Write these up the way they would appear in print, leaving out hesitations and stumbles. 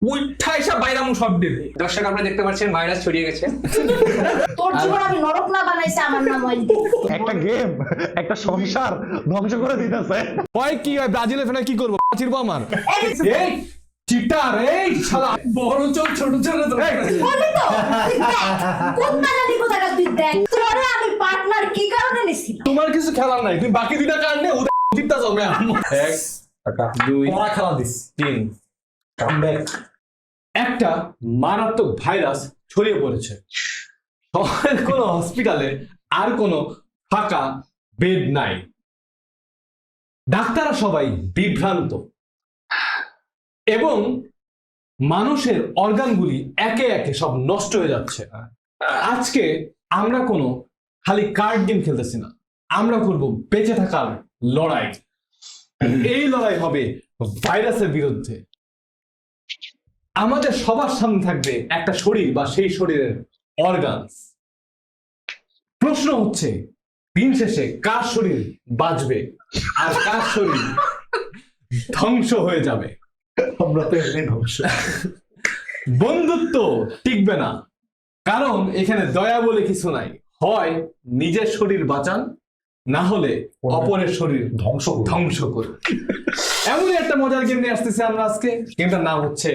উঠা এসব বাইরামু সব দেবে। দর্শক আপনারা দেখতে পাচ্ছেন ভাইরাস ছড়িয়ে গেছে। তোর জীবন আমি নরক না বানাইছে আমার নাম ওয়াইল্ড। একটা গেম একটা সংসার ধ্বংস করে দিতেছে। হয় কি হয় ব্রাজিলের ফেনা কি করবো চিরবো আমার এই চিটার এই শালা বড় চোর ছোট ছোট তো বলি তো কোনটা জানি কোথায় তুই দেখ তোরে আমি পার্টনার কি কারণে নিছিলাম। তোমার কিছু খেলার নাই তুমি বাকি দুইটা কার্ড নিয়ে ওদের জিততা যাবে এক একটা দুই পড়া খেলা দিস তিন কামব্যাক। একটা মারাত্মক ভাইরাস ছড়িয়ে পড়েছে শহরের কোনো হসপিটালে আর কোনো ফাঁকা বেড নাই ডাক্তাররা সবাই বিভ্রান্ত এবং মানুষের অর্গানগুলি একে একে সব নষ্ট হয়ে যাচ্ছে আজকে আমরা কোনো খালি কার্ড গেম খেলতেছি না আমরা করব বেঁচে থাকার লড়াই এই লড়াই হবে ভাইরাসের বিরুদ্ধে আমাদের সবার সামনে থাকবে একটা শরীর বা সেই শরীরের অর্গানস প্রশ্ন হচ্ছে দিন শেষে কার শরীর বাঁচবে আর কার শরীর ধ্বংস হয়ে যাবে আমরা তো এমনি ধ্বংস। বন্ধুত্ব টিকবে না কারণ এখানে দয়া বলে কিছু নাই হয় নিজের শরীর বাঁচান না হলে অপরের শরীর ধ্বংস করুন এমনই একটা মজার গেম নিয়ে আসতেছি আমরা আজকে গেমটার নাম হচ্ছে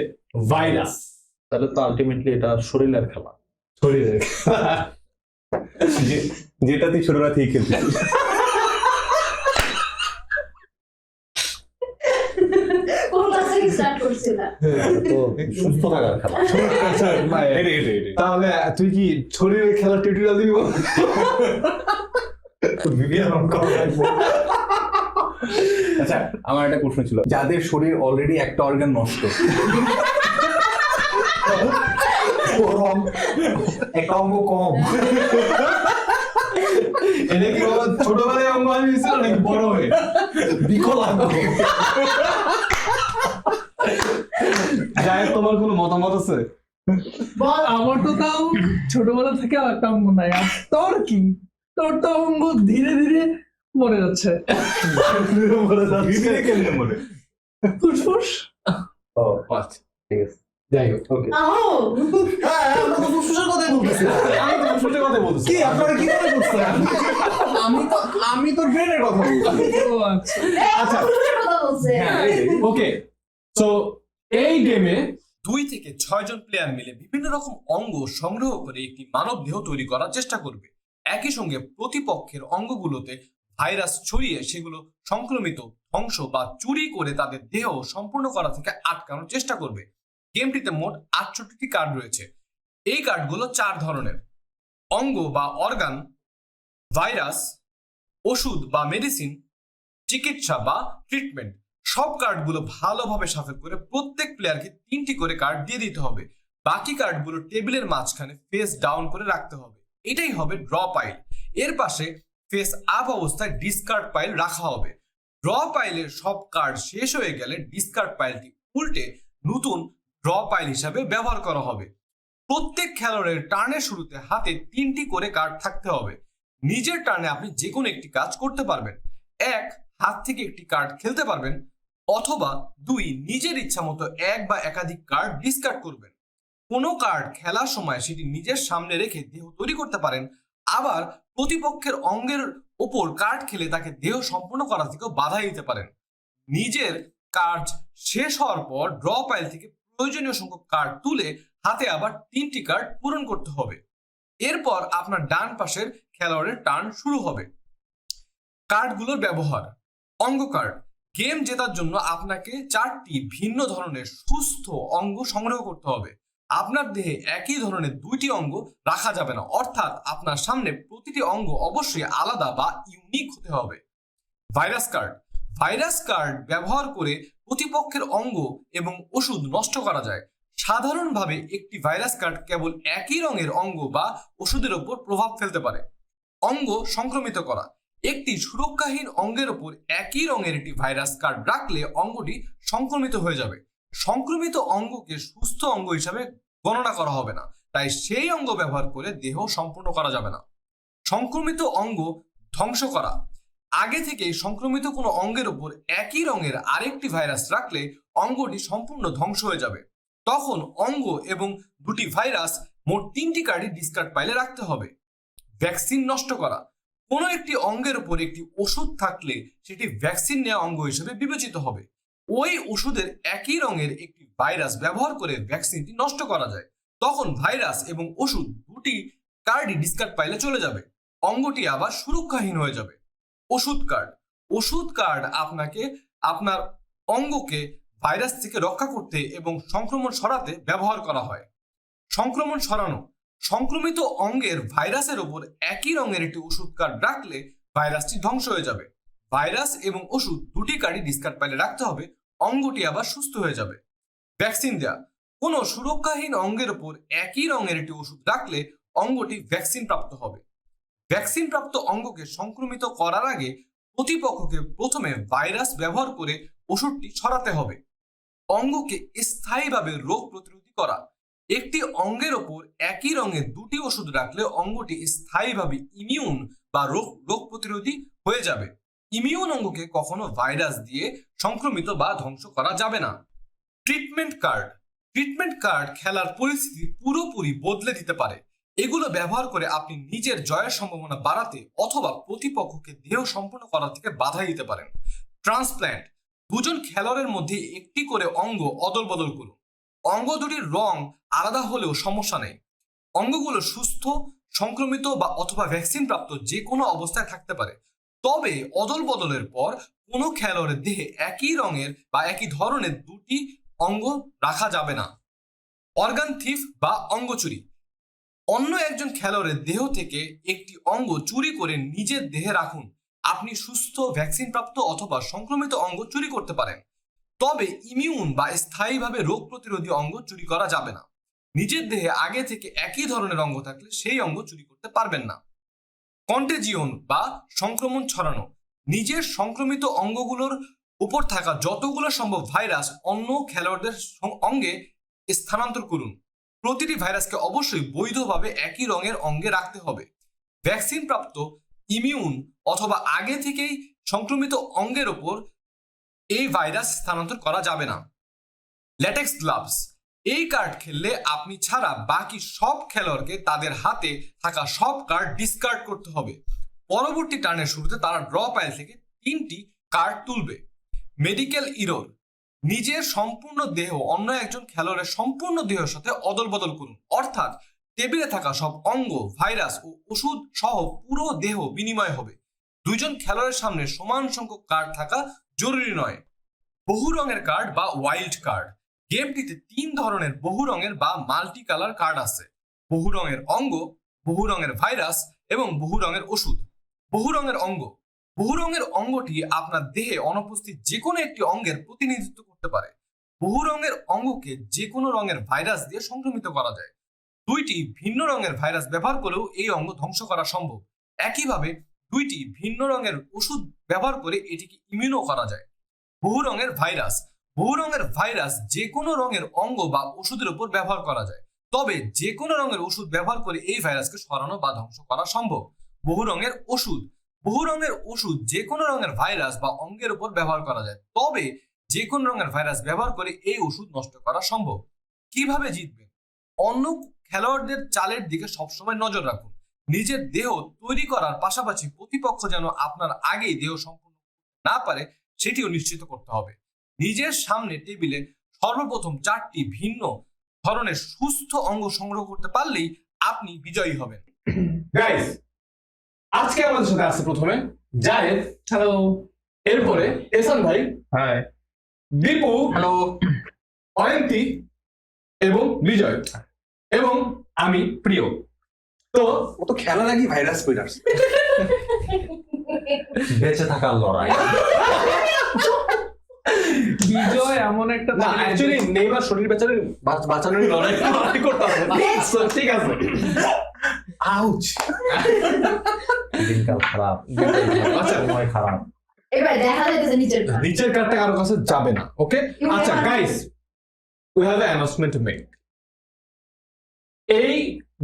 ভাইরাস তাহলে তো আলটিমেটলি এটা শরীরের খেলা, শরীরের যেটা তুই ছোটবেলা থেকে খেলছিস। কোনটা থেকে স্টার্ট করছিলা তো সুস্থ থাকার খেলা। তাহলে তুই কি শরীরের খেলা টিউটোরিয়াল দিব আচ্ছা আমার একটা প্রশ্ন ছিল, যাদের শরীর অলরেডি একটা অর্গান নষ্ট, একটা অঙ্গ কম, এটা কি বাবা ছোটবেলায় অঙ্গ হারিয়েছিল নাকি বড় হয়ে বিকলাঙ্গ। যাই হোক, তোমার কোনো মতামত আছে বল আমার তো তাও ছোটবেলা থেকে একটা অঙ্গ নাই। আর তোর কি? তোর তো অঙ্গ ধীরে ধীরে মরে যাচ্ছে। কেমনে মনে? ফুসফুস ও আচ্ছা ঠিক আছে, যাই হোক ওকে। ও আমরা তো ফুসফুসের কথাই বলতেছি। আমি তো সত্যি কথা বলছি কি আপনারা কি মনে করছেন? আমি তো ব্রেনের কথা বলছি। ও আচ্ছা। আচ্ছা। ফুসফুসের কথা বলছে ওকে সো এই গেমে 2 থেকে 6 জন প্লেয়ার মিলে বিভিন্ন রকম অঙ্গ সংগ্রহ করে একটি মানব দেহ তৈরি করার চেষ্টা করবে একই সঙ্গে প্রতিপক্ষের অঙ্গগুলোতে ভাইরাস ছড়িয়ে সেগুলো সংক্রমিত ধ্বংস বা চুরি করে তাদের দেহ সম্পূর্ণ করা থেকে আটকানোর চেষ্টা করবে গেমটিতে মোট 68টি কার্ড রয়েছে এই কার্ডগুলো 4 ধরনের অঙ্গ বা অর্গান ভাইরাস ওষুধ বা মেডিসিন চিকিৎসা বা ট্রিটমেন্ট সব কার্ডগুলো ভালোভাবে শাফেল করে প্রত্যেক প্লেয়ারকে 3টি করে কার্ড দিয়ে দিতে হবে বাকি কার্ডগুলো টেবিলের মাঝখানে ফেস ডাউন করে রাখতে হবে এটাই হবে ড্র পাইল এর পাশে ফেস আপ অবস্থায় ডিসকার্ড পাইল রাখা হবে ড্র পাইলের সব কার্ড শেষ হয়ে গেলে ডিসকার্ড পাইলটি উল্টে নতুন ড্র পাইল হিসাবে ব্যবহার করা হবে প্রত্যেক খেলোয়াড়ের টার্নের শুরুতে হাতে 3টি করে কার্ড থাকতে হবে নিজের টার্নে আপনি যে কোনো একটি কাজ করতে পারবেন এক হাত থেকে একটি কার্ড খেলতে পারবেন অথবা 2 নিজের ইচ্ছা মতো এক বা একাধিক কার্ড ডিসকার্ড করবেন কোনো কার্ড খেলার সময় সেটি নিজের সামনে রেখে দেহ তৈরি করতে পারেন আবার প্রতিপক্ষের অঙ্গের ওপর কার্ড খেলে তাকে দেহ সম্পূর্ণ করা থেকে বাধা দিতে পারেন নিজের কার্ড শেষ হওয়ার পর ড্র পাইল থেকে প্রয়োজনীয় সংখ্যক কার্ড তুলে হাতে আবার 3টি কার্ড পূরণ করতে হবে এরপর আপনার ডান পাশের খেলোয়াড়ের টার্ন শুরু হবে কার্ডগুলোর ব্যবহার অঙ্গ কার্ড গেম জেতার জন্য আপনাকে 4টি ভিন্ন ধরনের সুস্থ অঙ্গ সংগ্রহ করতে হবে আপনার দেহে একই ধরনের 2টি অঙ্গ রাখা যাবে না অর্থাৎ আপনার সামনে প্রতিটি অঙ্গ অবশ্যই আলাদা বা ইউনিক হতে হবে ভাইরাস কার্ড ব্যবহার করে প্রতিপক্ষের অঙ্গ এবং ওষুধ নষ্ট করা যায় সাধারণভাবে একটি ভাইরাস কার্ড কেবল একই রঙের অঙ্গ বা ওষুধের উপর প্রভাব ফেলতে পারে অঙ্গ সংক্রমিত করা একটি সুরক্ষাহীন অঙ্গের উপর একই রঙের একটি ভাইরাস কার্ড রাখলে অঙ্গটি সংক্রমিত হয়ে যাবে সংক্রমিত অঙ্গকে সুস্থ অঙ্গ হিসাবে গণনা করা হবে না তাই সেই অঙ্গ ব্যবহার করে দেহ সম্পূর্ণ করা যাবে না সংক্রমিত অঙ্গ ধ্বংস করা আগে থেকে সংক্রমিত কোনো অঙ্গের উপর একই রঙের আরেকটি ভাইরাস রাখলে অঙ্গটি সম্পূর্ণ ধ্বংস হয়ে যাবে তখন অঙ্গ এবং দুটি ভাইরাস মোট 3টি কার্ডই ডিসকার্ড পাইলে রাখতে হবে। ভ্যাকসিন নষ্ট করা, কোনো একটি অঙ্গের উপর একটি ওষুধ থাকলে সেটি ভ্যাকসিন নেওয়া অঙ্গ হিসেবে বিবেচিত হবে। ওই ওষুধের একই রঙের একটি ভাইরাস ব্যবহার করে ভ্যাকসিনটি নষ্ট করা যায়, তখন ভাইরাস এবং ওষুধ দুটি কার্ডই ডিসকার্ড পাইলে চলে যাবে, অঙ্গটি আবার সুরক্ষাহীন হয়ে যাবে। ওষুধ কার্ড, ওষুধ কার্ড আপনাকে আপনার অঙ্গকে ভাইরাস থেকে রক্ষা করতে এবং সংক্রমণ সরাতে ব্যবহার করা হয়। সংক্রমণ সরানো, সংক্রমিত অঙ্গের ভাইরাসের উপর একই রঙের একটি ওষুধ কার্ড রাখলে ভাইরাসটি ধ্বংস হয়ে যাবে। ভাইরাস এবং ওষুধ দুটি কার্ডই ডিসকার্ড পাইলে রাখতে হবে, অঙ্গটি আবার সুস্থ হয়ে যাবে। ভ্যাকসিন দেয়া, কোনো সুরক্ষাহীন অঙ্গের উপর একই রঙের একটি ওষুধ রাখলে অঙ্গটি ভ্যাকসিন প্রাপ্ত হবে। ভ্যাকসিন প্রাপ্ত অঙ্গকে সংক্রমিত করার আগে প্রতিপক্ষকে প্রথমে ভাইরাস ব্যবহার করে ওষুধটি ছড়াতে হবে। অঙ্গকে স্থায়ীভাবে রোগ প্রতিরোধী করা, একটি অঙ্গের ওপর একই রঙের দুটি ওষুধ রাখলে অঙ্গটি স্থায়ীভাবে ইমিউন বা রোগ প্রতিরোধী হয়ে যাবে। ইমিউন অঙ্গকে কখনো ভাইরাস দিয়ে সংক্রমিত বা ধ্বংস করা যাবে না। ট্রিটমেন্ট কার্ড, ট্রিটমেন্ট কার্ড খেলার পরিস্থিতি পুরোপুরি বদলে দিতে পারে। এগুলো ব্যবহার করে আপনি নিজের জয়ের সম্ভাবনা বাড়াতে অথবা প্রতিপক্ষকে দেহ সম্পন্ন করা থেকে বাধা দিতে পারেন। ট্রান্সপ্ল্যান্ট, দুজন খেলোয়াড়ের মধ্যে একটি করে অঙ্গ অদল বদল করুন। অঙ্গ দুটির রং আলাদা হলেও সমস্যা নেই, অঙ্গগুলো সুস্থ, সংক্রমিত বা অথবা ভ্যাকসিন প্রাপ্ত যে কোনো অবস্থায় থাকতে পারে। তবে অদল বদলের পর কোনো খেলোয়াড়ের দেহে একই রঙের বা একই ধরনের দুটি অঙ্গ রাখা যাবে না। অর্গান থিফ বা অঙ্গ চুরি, অন্য একজন খেলোয়াড়ের দেহ থেকে একটি অঙ্গ চুরি করে নিজের দেহে রাখুন। আপনি সুস্থ, ভ্যাকসিন প্রাপ্ত অথবা সংক্রমিত অঙ্গ চুরি করতে পারেন, তবে ইমিউন বা স্থায়ীভাবে রোগ প্রতিরোধী অঙ্গ চুরি করা যাবে না। নিজের দেহে আগে থেকে একই ধরনের অঙ্গ থাকলে সেই অঙ্গ চুরি করতে পারবেন না। কন্টেজিয়ন বা সংক্রমণ ছড়ানো, নিজের সংক্রমিত অঙ্গগুলোর উপর থাকা যতগুলো সম্ভব ভাইরাস অন্য খেলোয়াড়দের অঙ্গে স্থানান্তর করুন। প্রতিটি ভাইরাসকে অবশ্যই বৈধভাবে একই রঙের অঙ্গে রাখতে হবে। ভ্যাকসিন প্রাপ্ত, ইমিউন অথবা আগে থেকেই সংক্রমিত অঙ্গের উপর এই ভাইরাস স্থানান্তর করা যাবে না। ল্যাটেক্স গ্লাভস, এই কার্ড খেললে আপনি ছাড়া বাকি সব খেলোয়াড়কে তাদের হাতে থাকা সব কার্ড ডিসকার্ড করতে হবে। পরবর্তী টার্নের শুরুতে তারা ড্র পাইল থেকে 3টি কার্ড তুলবে। মেডিকেল ইরর, নিজের সম্পূর্ণ দেহ অন্য একজন খেলোয়াড়ের সম্পূর্ণ দেহের সাথে অদল বদল করুন, অর্থাৎ টেবিলে থাকা সব অঙ্গ, ভাইরাস ও ওষুধ সহ পুরো দেহ বিনিময় হবে। দুইজন খেলোয়াড়ের সামনে সমান সংখ্যক কার্ড থাকা জরুরি নয়। বহু রঙের কার্ড বা ওয়াইল্ড কার্ড, গেমটিতে 3 ধরনের বহু রঙের বা মাল্টি কালার কার্ড আছে: বহু রঙের অঙ্গ, বহু রঙের ভাইরাস এবং বহু রঙের ওষুধ। বহু রঙের অঙ্গ, বহু রঙের অঙ্গটি আপনার দেহে অনুপস্থিত যে কোনো একটি অঙ্গের প্রতিনিধিত্ব করতে পারে। বহু রঙের অঙ্গকে যে কোনো রঙের ভাইরাস দিয়ে সংক্রমিত করা যায়। 2টি ভিন্ন রঙের ভাইরাস ব্যবহার করেও এই অঙ্গ ধ্বংস করা সম্ভব। একইভাবে 2টি ভিন্ন রঙের ওষুধ ব্যবহার করে এটিকে ইমিউনও করা যায়। বহু রঙের ভাইরাস, বহু রঙের ভাইরাস যে কোনো রঙের অঙ্গ বা ওষুধের উপর ব্যবহার করা যায়, তবে যে কোনো রঙের ওষুধ ব্যবহার করে এই ভাইরাসকে সরানো বা ধ্বংস করা সম্ভব। বহু রঙের ওষুধ, বহু রঙের ওষুধ যে কোনো রঙের ভাইরাস বা অঙ্গের উপর ব্যবহার করা যায়, তবে যে কোনো রঙের ভাইরাস ব্যবহার করে এই ওষুধ নষ্ট করা সম্ভব। কিভাবে জিতবেন? অন্য খেলোয়াড়দের চালের দিকে সবসময় নজর রাখুন। নিজের দেহ তৈরি করার পাশাপাশি প্রতিপক্ষ যেন আপনার আগেই দেহ সম্পূর্ণ না পারে সেটিও নিশ্চিত করতে হবে। নিজের সামনে টেবিলে সর্বপ্রথম 4টি ভিন্ন ধরনের সুস্থ অঙ্গ সংগ্রহ করতে পারলেই আপনি বিজয়ী হবেন। গাইস, আজকে আমাদের সাথে আছে প্রথমে জায়েদ, হ্যালো, এরপরে এহসান ভাই, হ্যাঁ, দীপু, হ্যালো। অয়ন্তী এবং বিজয় এবং আমি প্রিয়। তো ও তো খেলা লাগি ভাইরাস ভাইরাস বেঁচে থাকার লড়াই। বিজয় এমন একটা না, অ্যাকচুয়ালি নেইমার শরীর বাঁচানোর লড়াই করতে হবে। So, ঠিক আছে। আউচ। দিনকাল খারাপ, আচ্ছা, সময় খারাপ। এবার দেখা যাইতেছে নিচের কার্ড। নিচের কার্ডটা কারো কাছে যাবে না, ওকে? আচ্ছা guys, we have announcement to make. এই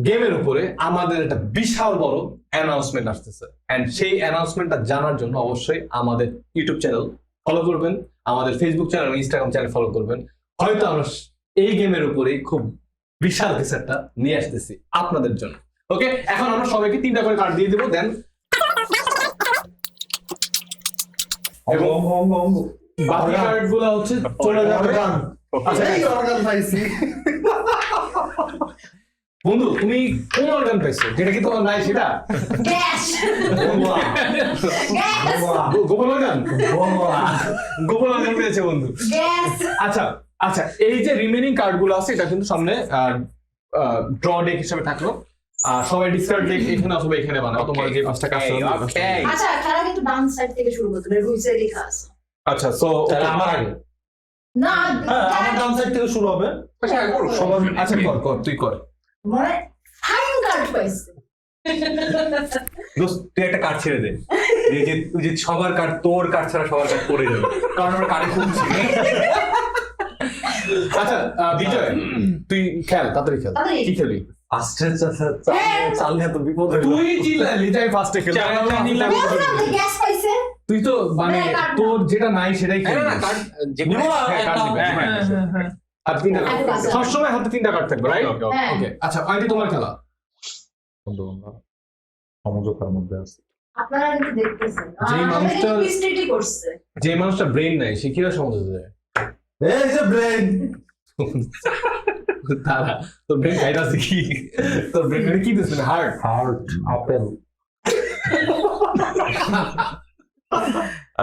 গেমের উপরে আমাদের একটা বিশাল বড় অ্যানাউন্সমেন্ট আসতেছে, এন্ড সেই অ্যানাউন্সমেন্টটা জানার জন্য অবশ্যই আমাদের ইউটিউব চ্যানেল ফলো করবেন, আমাদের Facebook channel, Instagram channel follow করবেন। হয়তো আমরা এই গেমের উপরে খুব বিশাল কিছু একটা নিয়ে আসতেছি আপনাদের জন্য। ওকে, এখন আমরা সবাইকে 3টা করে কার্ড দিয়ে দেবো, দেন এবং বাকি কার্ড গুলো হচ্ছে চলে যাবে। আচ্ছা, বন্ধু তুমি কোন অর্গান পাইছো যেটা কি তোমার নাই সেটা? গ্যাস গ্যাস গোপন অর্গান, গোপন অর্গান পেয়েছে বন্ধু। গ্যাস। আচ্ছা আচ্ছা, এই যে রিমেনিং কার্ড গুলো আছে এটা কিন্তু সামনে ড্র ডেক হিসেবে থাকলো। সবাই ডিসকার্ড ডেক এখানে অথবা এখানে বানাও, তোমার যে 5টা কাজ আছে। আচ্ছা, খেলা কিন্তু ডান সাইড থেকে শুরু করতে হবে, রুলসে লেখা আছে। আচ্ছা, সো আমার আগে না আমার ডান সাইড থেকে শুরু হবে। আচ্ছা কর কর, তুই কর। মানে ফাইন কার্ড পাইছে। দোস্ত তুই একটা কার্ড ছেড়ে দে, তুই যে সবার কার্ড, তোর কার্ড ছাড়া সবার কার্ড পড়ে যাবে, কারণ আমরা কার্ডে খুব আচ্ছা বিজয়, তুই খেল, তাড়াতাড়ি খেল। তাড়াতাড়ি। কি খেলবি? ফার্স্টে হ্যাঁ। চাললে তো বিপদ হয়ে যাবে। তুই চিল্লালি তাই ফার্স্টে খেল। বলছিলাম যে গ্যাস পাইছে। তুই তো মানে হ্যাঁ, কার্ড তোর যেটা নাই সেটাই না খেলবি। না কার্ড যে নিবো না, হ্যাঁ, কার্ড একটা- নিবে, হ্যাঁ হ্যাঁ। হ্যাঁ হ্যাঁ হাতে 3টা কার্ড, আচ্ছা। সবসময় হাতে 3টা কার্ড থাকবে, রাইট? Okay, okay. হ্যাঁ। ওকে, আচ্ছা আইটি তোমার খেলা। সমঝোতার মধ্যে আছে। আপনারা কিন্তু দেখতেছেন যেই মানুষটা- মিস্টেকই করছে। যে মানুষটা ব্রেন নাই সে কিভাবে সমঝোতা যায়? এই যে ব্রেন, তারা তোর ব্রেন খাইটা আছে কি? তোর ব্রেন কি দিস মানে হার্ট? Heart, apple.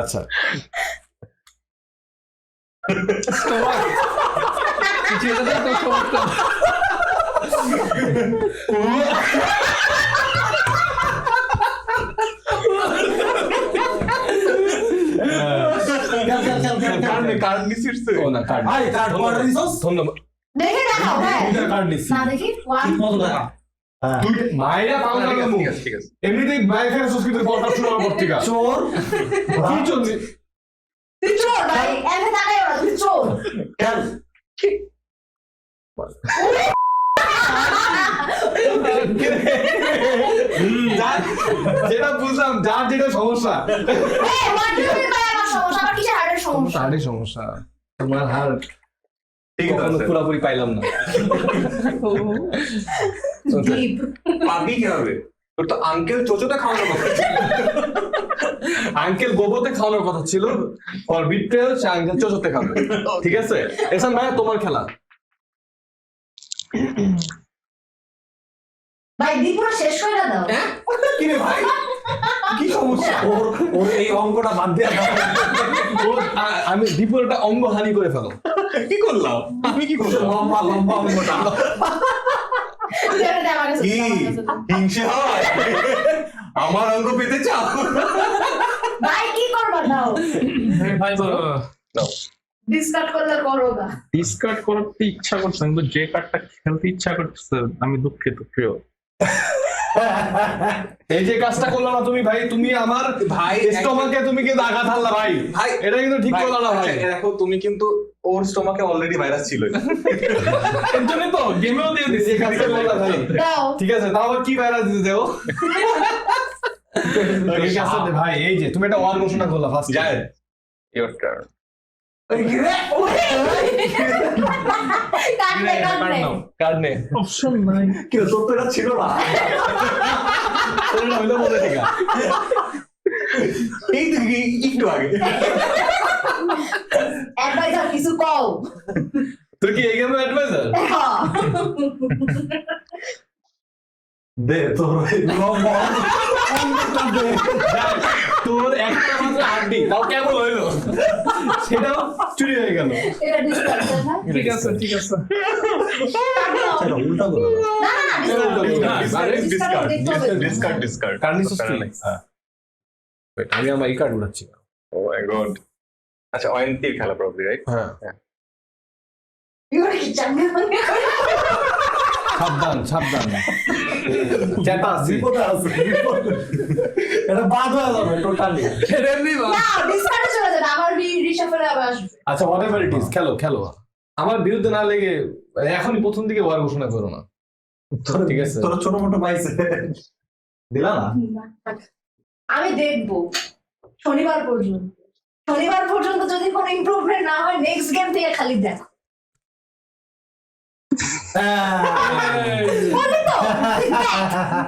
আচ্ছা কিছু এটা তো সমস্যা। কার্ড নিছিস তুই? ও না কার্ড, আই কার্ড পড়ে দিছস? ধন্যবাদ। দেখে দেখাও ভাই। 2টা কার্ড নিছি। না দেখি ওয়ান ঠিক মতো দেখা। হ্যাঁ। মাইরা পাও না মুখ। ঠিক আছে, ঠিক আছে। এমনিতেই বাইরে ফেরে সংস্কৃতির পড়া শোনা পত্রিকা। চোর। কি চলছে? তুই চোর ভাই, এমনি তাকাই ওরা, তুই চোর। খেল। যেটা বুঝলাম, যার যেটা সমস্যা। এই what do you mean by আমার সমস্যা? আমার কিসের হার্টের সমস্যা? হার্টের সমস্যা, তোমার হার্ট ঠিক আছে, পুরোপুরি পাইলাম না। ডিপ। পাবি কিভাবে? তোর তো আঙ্কেল চোচোতে খাওয়ানোর কথা ছিল। আঙ্কেল গোবরতে খাওয়ানোর কথা ছিল, ফর বিট্রেল সে আঙ্কেল চোচোতে খাবে। ঠিক আছে, এসান ভাইয়া তোমার খেলা। ভাই দীপুরা শেষ করে দাও। কি রে ভাই, কি সমস্যা? ওর এই অঙ্কটা বাদ দিয়া দাও। আমি দীপুরটা অঙ্গহানি করে ফেলো। কি করলাম আমি? কি করলাম? লম্বা লম্বা অঙ্কটা। ছেড়ে দে আমার কাছে, কি আমার কাছে দাও। হিংসে হয়? আমার অঙ্গ পেতে চাও? ভাই কি করবা দাও? ভাই বলো, ডিসকার্ড করলে করো না। ডিসকার্ড করতে ইচ্ছা করছে কিন্তু যে কার্ডটা খেলতে ইচ্ছা করতেছে আমি দুঃখিত প্রিয়। এই যে কাজটা করলো না তুমি ভাই, তুমি আমার ভাই, স্টমাকে তুমি কিন্তু আঘাত হানলা ভাই। ভাই, এটা কিন্তু ঠিক করলো না ভাই। আচ্ছা, দেখো তুমি কিন্তু ওর স্টমাকে অলরেডি ভাইরাস ছিল। এর জন্য তো গেমেও দিয়ে দিছি। এই কাজটা করলো ভাই। দাও। ঠিক আছে, তাও আবার কি ভাইরাস দিতে দেও? এই কাজটা দে ভাই, এই যে তুমি একটা ওয়ার ঘোষণা করলা ফার্স্ট। যায় ইওর টার্ন। কাটলে কাটলে। কার্ড নে। অপশন নাই। কি তোর তো এটা ছিল না। তোর হইলো বলে ঠিক আছে। এই তো একটু আগে। অ্যাডভাইজার কিছু কও। তুই কি এই গেমের অ্যাডভাইজার? হ্যাঁ। দে তোর ওই লম্বা অঙ্কটা দে। তোর একটা মাত্র হাড্ডি, তাও কেমন হইলো? সেটাও চুরি হয়ে গেল। এটা ডিসকার্ড করো না। ঠিক আছে ঠিক আছে। সেটা উল্টা করে দাও। না না না ডিসকার্ড। ডিসকার্ড ডিসকার্ড কার্ড নিছিস তুই? Wait, আমি আমার এই কার্ড উড়াচ্ছি না। ও মাই গড। আচ্ছা অয়ন্তীর খেলা প্রবলি, রাইট? হ্যাঁ, ইউর কি চ্যাম্পিয়ন মানে? সাবধান সাবধান। চেতা আছে। বিপদে আছে, বিপদে। এটা বাদ হয়ে যাবে টোটালি। ছেড়ে দিবা। না ডিসকার্ডে চলে যাবে, আবার রিশাফেলে আবার আসবে। আচ্ছা হোয়াটএভার ইট ইজ, খেলো খেলো। আমার বিরুদ্ধে না লেগে এখনই প্রথম দিকে ওয়ার ঘোষণা করো না। ঠিক আছে। তোর ছোট মোটো পাইছে দিলা না। আমি দেখবো শনিবার পর্যন্ত। শনিবার পর্যন্ত যদি কোনো ইমপ্রুভমেন্ট না হয় নেক্সট গেম থেকে খালি দেখো। বলবি তো? তুই দেখ,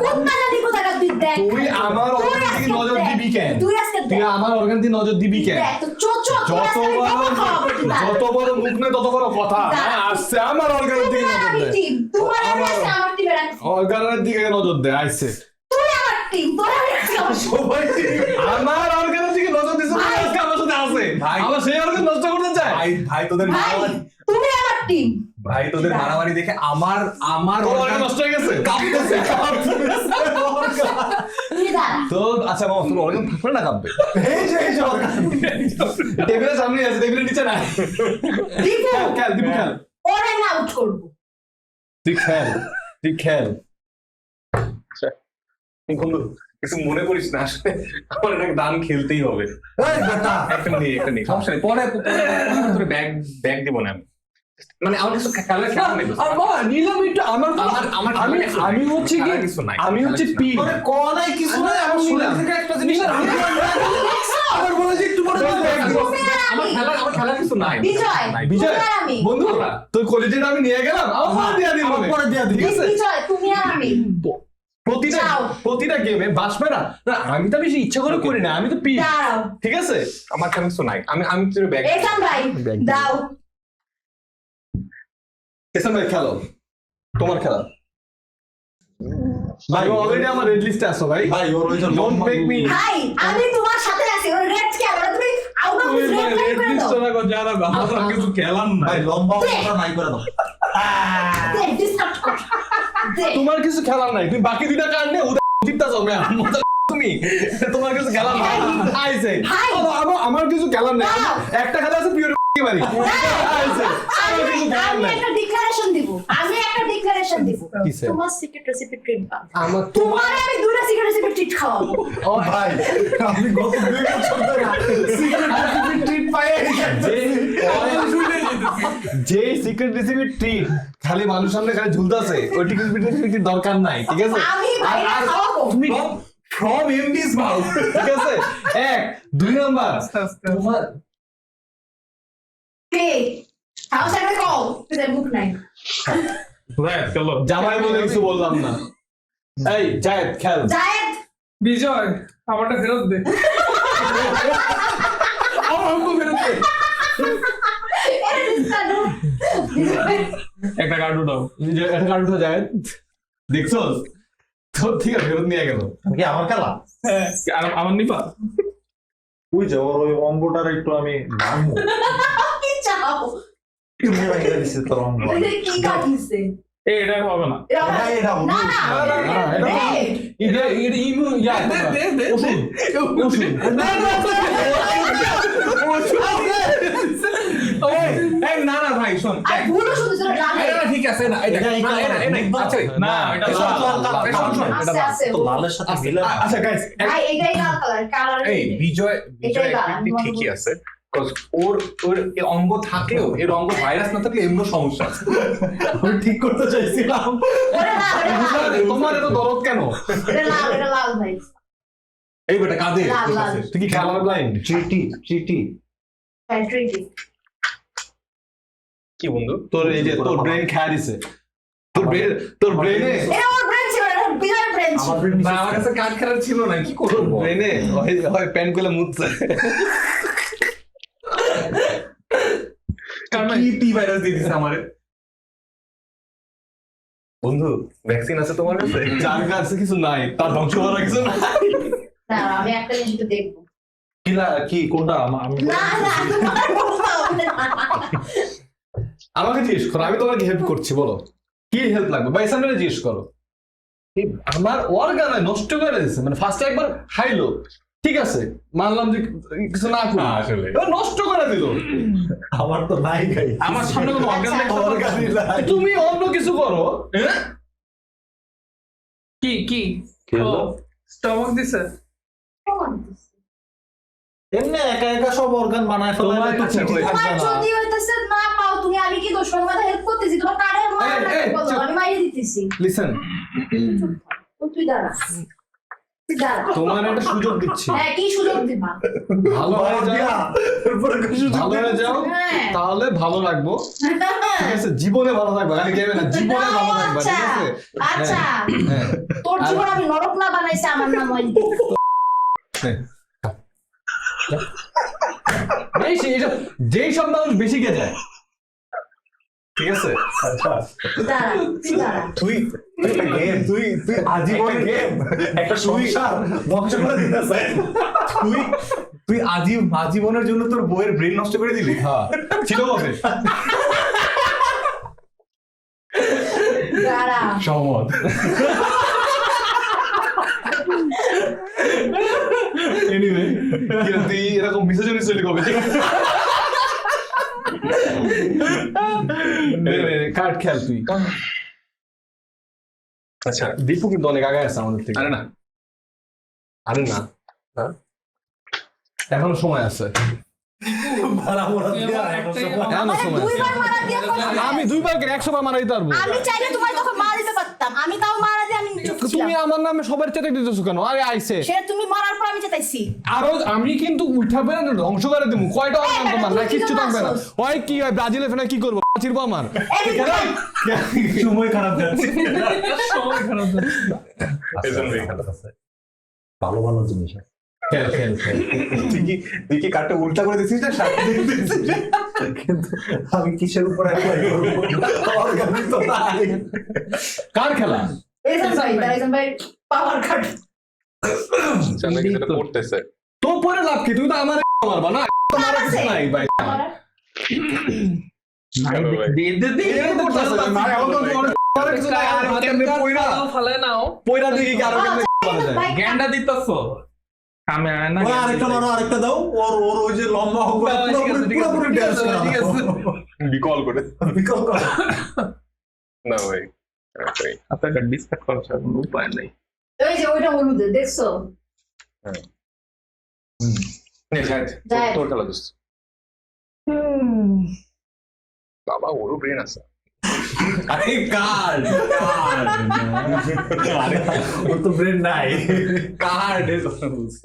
কোন বাজারে কোথাকার তুই দেখ। তুই আমার তুই অর্গান আজকে দিকে নজর দেখ। দিবি কেন? তুই আজকে তুই দেখ। আমার অর্গান দিয়ে নজর দিবি কেন? দেখ, তো চো, চো, তুই যত আজকে আমি বড় বকা খাওয়াবো তুই তার। যত বড় মুখ নেই তত বড় কথা। দাঁড়া। আসছে আমার অর্গানের দিকে তোমার নজর আমি দে। টিম, তোমার আমি আজকে আমার টিমে রাখছি। অর্গানের দিকে নজর দে আইছে। তুই আমার টিম, তোর আমি আজকে আমার সবাই আমার অর্গানের দিকে নজর দিছে বলে আজকে আমার সাথে আছে। ভাই। আমার সেই অর্গান নষ্ট করতে চায়। ভাই ভাই তোদের ভাই, মারামারি তুমি আমার টিম। ভাই তোদের মারামারি দেখে আমার তোর organ অর্গান নষ্ট হয়ে গেছে। কাঁপতেছে তুই দাঁড়া। তো আচ্ছা মামা তোর অর্গান থাকবে না কাঁপবে? এই যে organ। টেবিলের সামনে আছে, টেবিলের নিচে নাই। দীপু, খেল দিবি খেল। ওর আমি আউট করবো। তুই খেল, তুই খেল। বন্ধু কিছু মনে করিস না, আসলে আমার একটা গান খেলতেই হবে। একটা নেই সমস্যা নেই, পরে তোর ব্যাগ দিব না আমি, মানে আমার কিছু খেলার খেলা নেই। আর বাবা নিলাম একটু আমার আমার আমি হচ্ছে কি খেলার কিছু নাই, আমি হচ্ছে পি কিছু নাই, আমার শরীর থেকে একটা জিনিস আমার বলে যে একটু পরে তুমি আর আমি। আমার খেলার কিছু নাই। বিজয়, নাই। বিজয় তুমি আর আমি। বন্ধু তোর কলেজের আমি নিয়ে গেলাম আমার পরে দিয়া দিবি ঠিক আছে বিজয়, তুমি আর আমি। যাও। প্রতিটা গেমে বাস মেরা না আমি তো বেশি ইচ্ছা করে করি না আমি তো পি দাঁড়াও। ঠিক আছে আমার খেলার কিছু নাই, আমি তোর ব্যাগ এখান ভাই, দাও। এসব ভাই খেলো তোমার খেলা ভাই অলরেডি আমার রেড লিস্টে আসো ভাই ভাই ওর ওই যে ডোন্ট মেক মি ভাই, আমি তোমার সাথে আছি। ওর রেড কে আমরা তুমি আউট অফ রেড লাইন করে দাও। কিছু খেলাম না। ভাই লম্বা ওটা নাই করে দাও। দে, ডিসকাউন্ট কর। দে। তোমার কিছু খেলার নাই তুমি বাকি দুইটা কার্ড নিয়ে উদিতটা জমে মজা তুমি তোমার কিছু খেলার নাই আইছে ভাই। আমার কিছু খেলার নাই দাও। একটা খেলা আছে পিওর বাড়ি আইছে আমার কিছু খেলার আমি নাই একটা ডিক্লারেশন দিব। কিসে? তোমার সিক্রেট রেসিপি ট্রিট পাও। আমার তোমার আমি দুটো সিক্রেট রেসিপি ট্রিট খাওয়াবো। ও ভাই আমি গত 2 বছর ধরে সিক্রেট রেসিপি ট্রিট পাই যে সিক্রেট রেসিপি ট্রিট খালি মানুষ সামনে খালি ঝুলতাছে ওই টিকিট দরকার নাই ঠিক আছে আমি বাইরে খাওয়াবো। তুমি from MD's mouth। ঠিক আছে 1 2 নাম্বার তোমার কে? হাউস একটা কল। তোদের মুখ নাই। চলো জামাই বলে কিছু বললাম না এই জায়েদ খেল জায়েদ, বিজয় আমারটা ফেরত দে। আমার অঙ্ক ফেরত দে। এটা ডিসকাউন্ট। একটা কার্ড দাও। নিজে একটা কার্ড উঠা জায়েদ দেখছস তোর ঠিক আছে ফেরত নিয়ে গেল কি আমার খেলা আর আমার নিবা ওই যে ওর ওই অঙ্গটার একটু আমি নামবো কি চাও? তুমি বাইরে দিছিস তোর অঙ্গ এটা কি কাটিছে? এটা হবে না। এটা এটা হবে। না না। না, এটা রেড। এটা এটা ইমু ইয়া ওষুধ ওষুধ এই না না ভাই শোন, আর ভুলও শুধু শুধু লাগে। এটা ঠিক আছে না এটা এটা এই না, কালার, এটা না, আচ্ছা না এটা এটা লাল, লাল, লাল, লাল, লাল, শোন, আছে আছে। তো লালের সাথে মিলে না। আচ্ছা গাইস ভাই এটাই লাল কালার। কালার এই বিজয় এটাই লাল, একটু আমি ঠিকই বলবো। আছে, Because ওর এই অঙ্গ থাকলেও এর অঙ্গ ভাইরাস না থাকলে এমন সমস্যা আছে। আমি ঠিক করতে চাইছিলাম ওটা লাল, এটা লাল। তোমার এত দরদ কেন এটা লাল ভাই। এই বেটা কাঁদে লাল, লাল। তুই কি কালার ব্লাইন্ড চিটি ট্রিটি। কি বন্ধু তোর এই যে তোর ব্রেন খেয়ে দিছে তোর ব্রেনে এটা ওর ব্রেন ছিল, এটা বিজয়ের ব্রেন ছিল। আমার ব্রেন না আমার কাছে কার্ড খেলার ছিল না, কি করবো ব্রেনে হয় প্যান গুলো মুছছে কি টি ভাইরাস দিয়ে দিছে আমারে। বন্ধু ভ্যাকসিন আছে তোমার কাছে? যার কাছে কিছু নাই তার ধ্বংস করার কিছু নাই না আমি একটা জিনিস একটু দেখবো। কি কোনটা আমি না না তোমার বলতে হবে না। আমাকে জিজ্ঞেস করো আমি তোমাকে হেল্প করছি বলো কি হেল্প লাগবে বা এসামনে জিজ্ঞেস করো এই আমার অর্গানে নষ্ট করে দিয়েছে মানে ফার্স্টে একবার খাইলো ঠিক আছে মানলাম যে কিছু না করি না, আসলে। এবার নষ্ট করে দিল আমার তো নাই গাই আমার সামনে কোনো অর্গান অর্গানই তুমি অন্য কিছু করো কি কি কি হলো? স্টমাক দিছে। এমনি একা একা সব অর্গান বানায় ফেলে তোমার তো কাছে চিঠি ওই- থাকবে তোমার না যদি হইতেছে না পাও তুমি আমি কি দোষ তোমার হেল্প করতেছি তোমার কারে এই, বলো চুপ। আমি মাইরে দিতেছি। লিসেন তুই দাঁড়া। দাঁড়া। তোমার একটা সুযোগ দিচ্ছি, হ্যাঁ, কি সুযোগ দিবা? ভালো হয়ে যাও, ভালো হয়ে যাও, হ্যাঁ। তাহলে ভালো লাগবো, ঠিক আছে? জীবনে ভালো থাকবে, খালি গেমে না, জীবনে ভালো থাকবে, ঠিক আছে? আচ্ছা, হ্যাঁ। তোর জীবন আমি নরক না বানাইছে আমার নাম ওই। যেই সব মানুষ বেশি কে যায়, ঠিক আছে? দাঁড়া, তুই দাঁড়া। তুই তুই আজীবন গেম একটা সংসার ধ্বংস করে দিতেছে। তুই আজীবনের জন্য তোর বইয়ের ব্রেন নষ্ট করে দিলি। হ্যাঁ, ছিল বসে দাঁড়া। সহমত। এনিওয়ে, তুই এরকম বিসর্জনী চলে কবে? কার্ড খেল তুই। আচ্ছা, দীপু কিন্তু অনেক আগে আছে আমাদের থেকে। আরে না, আরে না, এখনো সময় আছে, এখনো সময় আছে। দুইবার মারা দিয়ে কথা। আমি দুইবার 100 বার মারা দিতে পারবো। আমি চাইলে তোমার তখন মারা দিতে পারতাম, আমি তাও মারা দিয়ে আমি চুপ তুমি ছিলাম। আমার নামে সবার চেতে দিতেছো কেন? আরে আইছে সেটা তুমি মারার পর আমি চেতাইছি। আরো, আমি কিন্তু উঠাবে না, ধ্বংস করে দেবো। কয়টা অর্গান তোমার? না কিচ্ছু থাকবে না। ওই কি হয়, ব্রাজিলে ফেনা কি করবো? চিরবো আমার। সময় খারাপ যাচ্ছে। সময় খারাপ যাচ্ছে। এজন্যই খারাপ। ভালো ভালো জিনিস আছে। খেল খেল খেল। তুই কি কার্ডটা উল্টা করে দিছিস না সামনে দিকে দিছিস? কিন্তু আমি কিসের উপর অ্যাপ্লাই করবো? অর্গানিক তো নাই। কার খেলা? এরকম ভাই পাওয়ার কার্ড। জানা কিছু একটা করতেছে। তো পরে লাভ কি? তুমি তো আমার মারবা না, তোমার কিছু নাই ভাই। এই করতেছে না, এখন তো তোমার কিছু নাই। আর কেমনে পয়রা ফালে নাও। পয়রা দিকে কি আরো কেমনে মারা যায়? জ্ঞানটা দিতেছ। আমি না। ওই আরেকটা মারো, আরেকটা দাও। ওর ওই যে লম্বা হোক পুরোপুরি ড্যান্স করা। ঠিক আছে। বিকল করে বিকল কর। না ভাই, ভাই আপনাকে ডিসকাস করার কোনো উপায় নেই। ওই যে ওইটা হলুদ দেখছো? নে যাই, যাই। তোর খেলা দোস্ত। বাবা, ওরও ব্রেন আছে। আরে কার্ড ওর তো ব্রেন নাই। কার্ড এর কথা বলছি।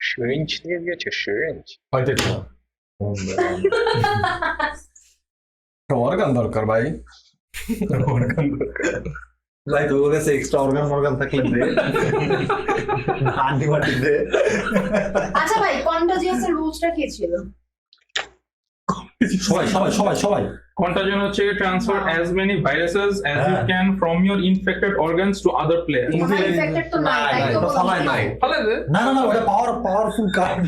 সিরিঞ্জ দিয়ে দিয়েছে, সিরিঞ্জ। হয়তো এটা অর্গান দরকার ভাই। ভাই তোর কাছে এক্সট্রা অর্গান থাকলে দে। হান্ডি মাটি দে। আচ্ছা ভাই, কন্টাজিয়াসের রুলসটা কি ছিল? সবাই Contagion হচ্ছে transfer as many viruses as you can from your infected organs to other players. তোমার ইনফেক্টেড তো নাই, তাই তো বললাম। নাই। ফালে দে। না ওটা পাওয়ারফুল কার্ড।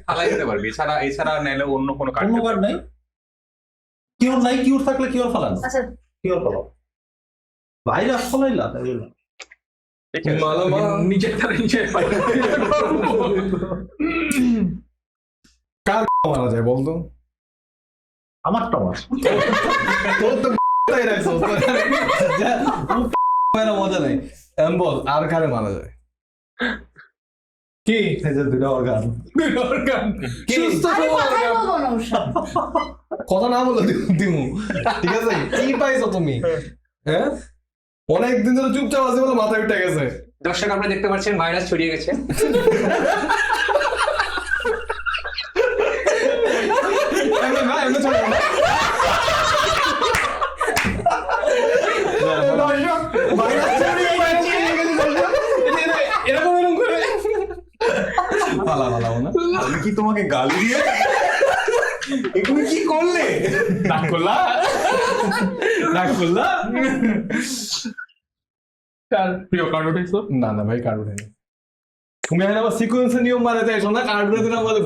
ফালাই দিতে পারবি, এছাড়া নাইলে অন্য কোনো কার্ড। অন্য কার্ড নাই। কিওর থাকলে কিওর ফালান। আচ্ছা, কিওর ফালাও। ভাইরাস ফলাইলা তাই না? নিজের তারা নিজে কার মারা যায় বলতো? আমারটা আমার। তোর তো রাখছো মজা নাই। বল, আর কারে মারা যায়? কি এই যে দুটো অর্গান। সুস্থ আমি সবল কথাই organ। বলবো না ওর সাথে। কথা না বলে দিমু, ঠিক আছে? কি পাইছো তুমি? হ্যাঁ, অনেকদিন ধরে চুপচাপ আছে বলে মাথা উঠে গেছে। দর্শক, আপনারা দেখতে পাচ্ছেন ভাইরাস ছড়িয়ে গেছে। এমনি না, এমনি চলবে না। এরকম করে ভালো না? আমি কি তোমাকে গালি দিয়ে এগুলো কি করলে? রাগ করলা? প্রিয় কার্ড উঠেছো? না ভাই, কার্ড উঠেনি। তুমি এখন আবার সিকোয়েন্সের নিয়ম মারা চাইছো না? কার্ড উঠে দিলে আমাদের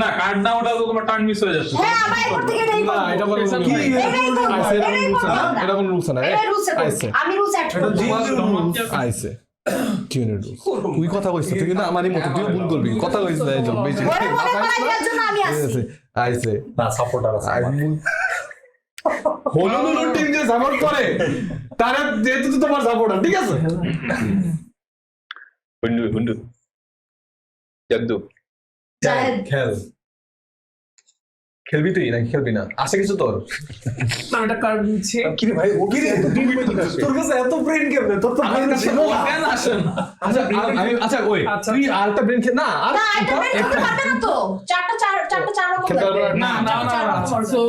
না, কার্ড না ওটা তো তোমার টার্ন মিস হয়ে যাচ্ছে। হ্যাঁ, আমার এরপর থেকে এটাই না, করবো। এটা বলে কি? এটাই করবো, আইসে, এটাই করবো আমরা। এটা কোনো রুলস না। এটাই rules এ করবো। আইসে আমি রুলস অ্যাড করবো। আইসে তুই কথা কইছিস, তুই কিন্তু আমারই মতো, তুইও ভুল করবি। কথা কইছিস বেশি ওরে মনে করাই দেওয়ার জন্য আমি আসছি। আইসে না সাপোর্টার আছে আমার। হলুদ টিম যে সাপোর্ট করে তারা যেহেতু তো তোমার সাপোর্টার, ঠিক আছে? হুন্ডু জাদু। জাহেদ। খেল। খেলবি তুই নাকি খেলবি না? আছে কিছু তোর? না এটা কার্ড নিচ্ছে কি রে ভাই, ও কি রে? তোর কাছে এত ব্রেন কেমনে? তোর তো ব্রেন ছিল না। কেন আসে না আচ্ছা ওই আচ্ছা, তুই আরেকটা ব্রেন খেল না আর না এটা বের করতে পারবে না তো, চারটা চার রকম খেলতে পারবে লাগবে। না না না চার রকম হবে। সো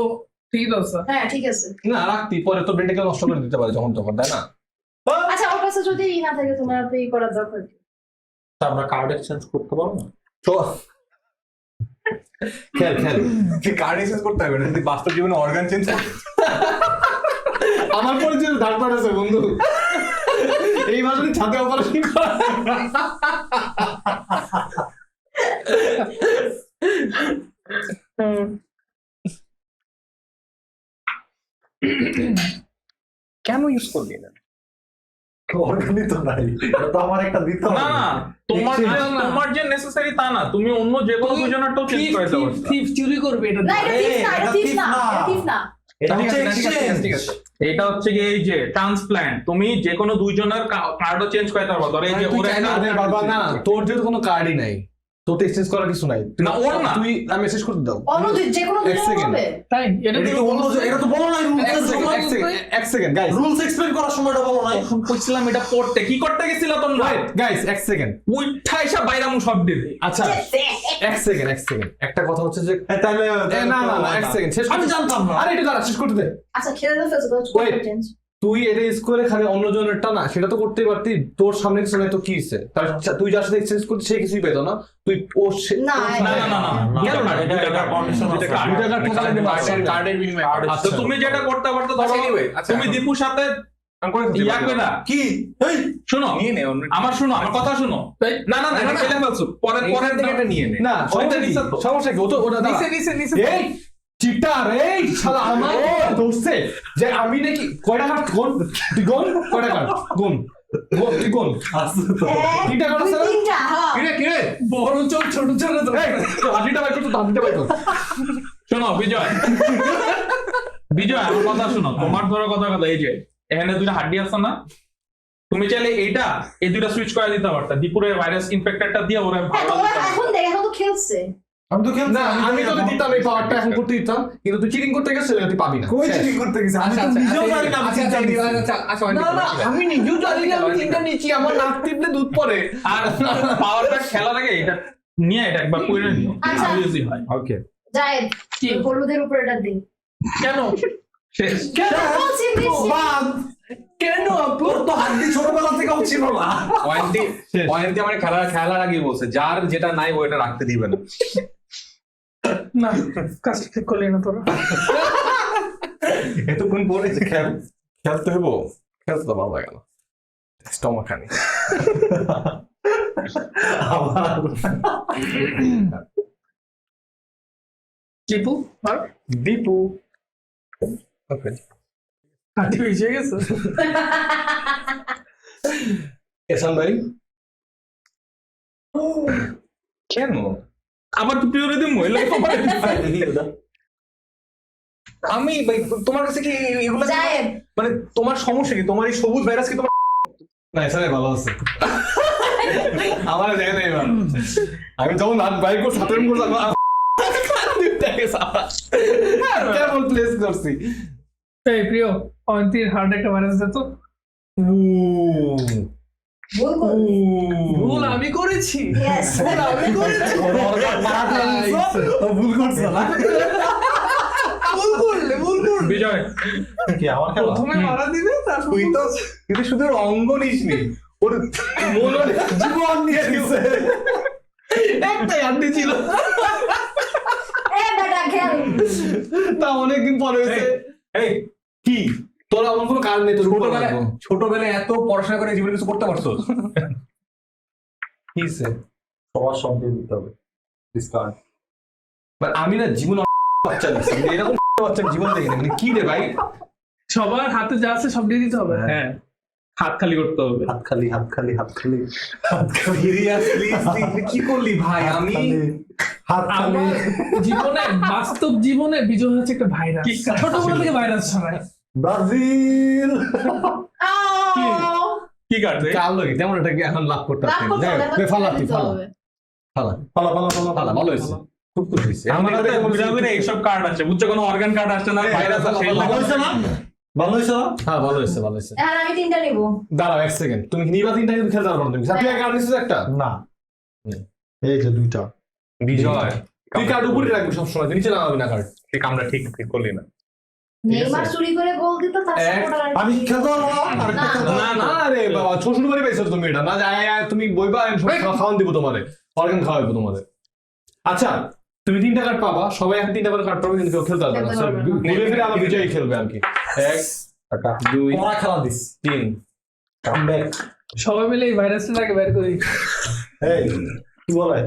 ঠিক আছে হ্যাঁ ঠিক আছে। না রাখতি, পরে তোর ব্রেনটাকে নষ্ট করে দিতে পারে যখন তখন, তাই না? আচ্ছা ওর কাছে যদি না থাকে তোমার তো এই করার দরকার কি? আমরা কার্ড এক্সচেঞ্জ করতে পারবো না? তো খেল তুই কার্ড এক্সচেঞ্জ করতে হবে না, তুই বাস্তব জীবনে অর্গান চেঞ্জ করতে আমার পরিচিত ডাক্তার আছে বন্ধু, এই মাসে ছাদে অপারেশন করা। কেন ইউজ করবি না? অর্গানই তো নাই, এটা তো আমার একটা দিতে হবে। না না, তোমার যে নেসেসারি তা না, তুমি অন্য যে কোনো দুজনেরটাও চেঞ্জ করে দিতে পারো। থিফ চুরি করবে এটা না এটা ঠিক না, এটা ঠিক না, এটা ঠিক না। এটা ঠিক হচ্ছে আছে, ঠিক আছে, ঠিক আছে। এটা হচ্ছে কি এই যে ট্রান্সপ্ল্যান্ট, তুমি যে কোনো দুইজনের কার্ডও চেঞ্জ করে দিতে পারো। ধরো এই যে তুই ওর চাইলে একটা আরে বাবা না, তোর যেহেতু কোনো কার্ডই নাই, তোর তো এক্সচেঞ্জ করার কিছু নাই। না, ওর না। তুই মেসেজ করে দাও। অন্য যে কোনো এক দুজন second। হবে। তাই এটা এটা তো তো বললো যে, এটা তো বলো নাই এক সেকেন্ড গাইস, রুলস এক্সপ্লেইন করার সময়টা বলো নাই। এখন কইছিলাম এটা পড়তে, কি করতে গেছিল তোমরা? গাইস এক সেকেন্ড। উইঠা এসে বাইরামু সব দিবে। আচ্ছা এক সেকেন্ড একটা কথা হচ্ছে যে তাহলে না এক সেকেন্ড শেষ আমি জানতাম না। আরে এটা দাঁড়া, শেষ করতে দে। আচ্ছা খেলে দাও ফেলছো তো Wait. চেঞ্জ। তুই এটা ইউজ করে খালি অন্য জনেরটা না, সেটা তো করতেই পারতি। তোর সামনে কিছু নাই তো কি হইছে? তুই যার সাথে এক্সচেঞ্জ করতে সে কিছুই পেতো না, তুই ও না, না না না না, কেন না? এটা কন্ডিশন আছে। দুইটা কার্ড টোটাল কার্ডের বিনিময়ে। আচ্ছা, তো তুমি যেটা করতে পারতো, আচ্ছা, ধরো anyway, আচ্ছা, তুমি এখন- দীপুর সাথে আমি করে দিতে ইয়া পারি। করে কি এই শোনো, নিয়ে নে অন্য আমার কথা শোনো। না না না, এটা খেলে ফেলছো। পরের থেকে এটা নিয়ে নে। না সমস্যা কি? সমস্যা কি? ও তো ওটা দাঁড়া। নিচে এই চিটার, এই শালা আমার দোস্তে যে আমি নাকি কয়টা কার্ড কোন তুই কোন কয়টা কার্ড কোন তুই কোন আছে তো। তিনটা কার্ড আছে না? তিনটা হ্যাঁ। কিরে বড় চোখ ছোট ছোট তো এই তো হাতিটা বাই কর, তো হাতিটা বাই কর। শোনো বিজয়, আমার কথা শোনো। তোমার ধরো কথা এই যে এখানে দুইটা হাড্ডি আছে না, তুমি চাইলে এই দুইটা সুইচ করে দিতে পারতা। দীপুরের ভাইরাস ইনফেক্টেডটা দিয়ে ওরা হ্যাঁ, ভালো তোমরা দিতে পারতা। এখন দেখ, এখন তো খেলছে। আমি তো খেলছি। না আমি তোকে দিতাম এই পাওয়ারটা, এখন করতে দিতাম, কিন্তু তুই চিটিং করতে গেছিস তুই পাবি না। কই চিটিং করতে গেছে? আমি তো নিজেও জানি না আমি চিন্তা করছি। না না আমি নিজেও জানি না, আমি তিনটা নিচ্ছি, আমার নাক টিপলে দুধ পড়ে। আর পাওয়ারটা খেলার আগে এটা নিয়ে এটা একবার করে নিও, আচ্ছা। আরো easy হয়। ওকে জায়েদ কি? ওই হলুদের উপর এটা দিন। কেন শেষ। বলছি দিচ্ছি। বাদ। কেন আপু তোর তো হাড্ডি ছোটবেলা থেকেও ছিল না। ওয়ারেন্টি আমার খেলার আগে বলছে যার যেটা নাই ও এটা রাখতে দিবে না। না কাজটা ঠিক করলি না তোরা। এতক্ষণ পরে যে খেলতে হবো, খেলতে তো ভালো লাগে না, স্টমাক খানি। দীপু আর দীপু ওকে হাঁটি ভিজে গেছে। এসান ভাই কেন? আবার তুই প্রিয় দিন মহিলা আমি ভাই তোমার কাছে কি এগুলো জায়েদ মানে তোমার সমস্যা কি? তোমার এই সবুজ ভাইরাস কি তোমার? না এসান ভালো আছে, আমার দেখে নেই এবার। আমি যখন হাত বাইক করে সাঁতার করলাম কেমন প্লেস করছি। এই প্রিয় অন্তির হার্ট একটা ভাইরাস দিত। ভুল করলি। ভুল আমি করেছি। Yes. ভুল আমি করেছি। ভুল করছো না? ভুল করলে বিজয় কি আমার খেলা? প্রথমে মারা দিবে তারপর তুই তো কিন্তু শুধু ওর অঙ্গ নিসনি, ওর মনে জীবন নিয়ে দিছে। একটাই আন্টি ছিল, এ বেটা খেল। তা অনেকদিন পরে হয়েছে। এই কি তোর এমন কোনো কারণ নেই তোর ছোটবেলায় এত পড়াশোনা করে জীবনে কিছু করতে পারছো? কিসে? সবার সঙ্গে দিতে হবে ডিসকাউন্ট। বাট আমি না জীবন বাচ্চা দেখছি, কিন্তু এরকম বাচ্চা জীবন দেখিনি। মানে কি রে ভাই, সবার হাতে যা আছে সব দিয়ে দিতে হবে। হ্যাঁ হাত খালি করতে হবে। হাত খালি হাত খালি হাত খালি Seriously, তুই কি করলি ভাই? আমি হাত খালি। আমার জীবনে বাস্তব জীবনে বিজয় হচ্ছে একটা ভাইরাস। কি? ছোটবেলা থেকে ভাইরাস ছড়ায়। ব্রাজিল। আও। কি কাটবে? কাল লাগে তেমন এটা কি এখন লাভ করতে রাগ পারছি। করতে হবে, ফালা তুই দিতে ফালা হবে। ফালা পালা পালা পালা ফালা, ভালো হয়েছে। খুব খুশি হয়েছে। আমার কাছে ঘুরে ঘুরে এইসব কার্ড আছে, বুঝছো, কোনো অর্গান কার্ড আসছে না, ভাইরাস আসছে। ভালো হয়েছে না? ভালো হয়েছে না? হ্যাঁ ভালো হয়েছে ভালো হয়েছে। এখন আমি 3টা নিব। দাঁড়াও এক সেকেন্ড, তুমি নিবা 3টা কিন্তু খেলতে পারবো না তুমি। তুই কার্ড নিছিস একটা? না, এই যে 2টা। বিজয় তুই কার্ড উপরে রাখবি সবসময়, তুই নিচে নামাবি না কার্ড। ঠিক, আমরা ঠিক ঠিক করলি না। নেইমার চুরি করে গোল দিত তার সাপোর্টার আর আমি খেলতে পারবো না। না না রে বাবা, শ্বশুর বাড়ি পাইছো তুমি এটা না, তুমি বইবা খাওয়ান দিব তোমারে, অর্গান খাওয়াবো তোমাদের। আচ্ছা তুমি 3টা কার্ড পাবা, সবাই এখন 3টা করে কার্ড পাবে, কিন্তু কেউ খেলতে পারবে না। খেলতে পারবে না। ঘুরে ফিরে আমার বিজয়ই খেলবে আর কি। 1 2 ওরা খেলা দিস 3। Come back. সবাই মিলে এই ভাইরাসটাকে বের করি। এই কি বলে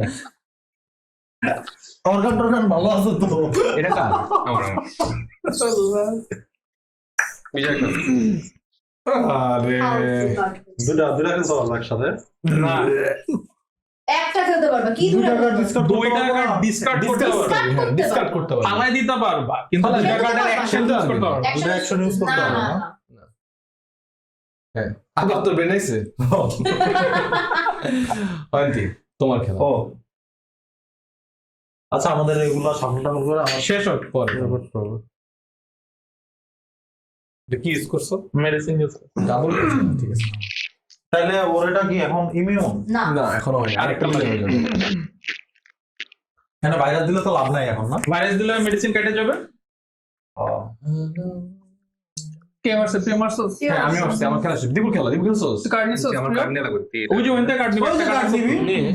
অর্গান ভালো আছে তো? এটা কার? আমার বিজয় কার? আরে দুটা খেলতে পারবো একসাথে? না, একটা খেলতে পারবে কি দুটো দুটা ডিসকাউন্ট 2টা কার্ড ডিসকার্ড করতে পারবে, ডিসকার্ড করতে পারবে। পালাই দিতে পারবা, কিন্তু পালাই 2টা দিতে কার্ডের পারবা। অ্যাকশন ইউজ করতে পারবে। দুটো action use করতে পারবে না? হ্যাঁ আবার তোর ব্রেন আইছে। অয়ন্তি তোমার খেলা। ও আচ্ছা, আমাদের এগুলা সামনে করে আমার শেষ হোক পরে। করতে হবে। এটা কি ইউজ করছো? Medicine use double. ঠিক আছে। তাহলে ওর এটা কি এখন ইমিউন? না না এখনো হয়নি, আরেকটা মিলে হয়ে যাবে। মানে ভাইরাস দিলে তো লাভ নাই এখন না? ভাইরাস দিলে মেডিসিন কেটে যাবে। কে মারছে? প্রিয় মারছস? হ্যাঁ আমি আসছি, আমার খেলা শেষ। দিবুল খেলা, দিবুল খেলছোস? তুই কার্ড নিছস? আমার কার্ড নিয়ে লাগবে। ওই যে ওইটা কার্ড নিবি, ওই যে একটা card কার্ড নিবি। নিবি।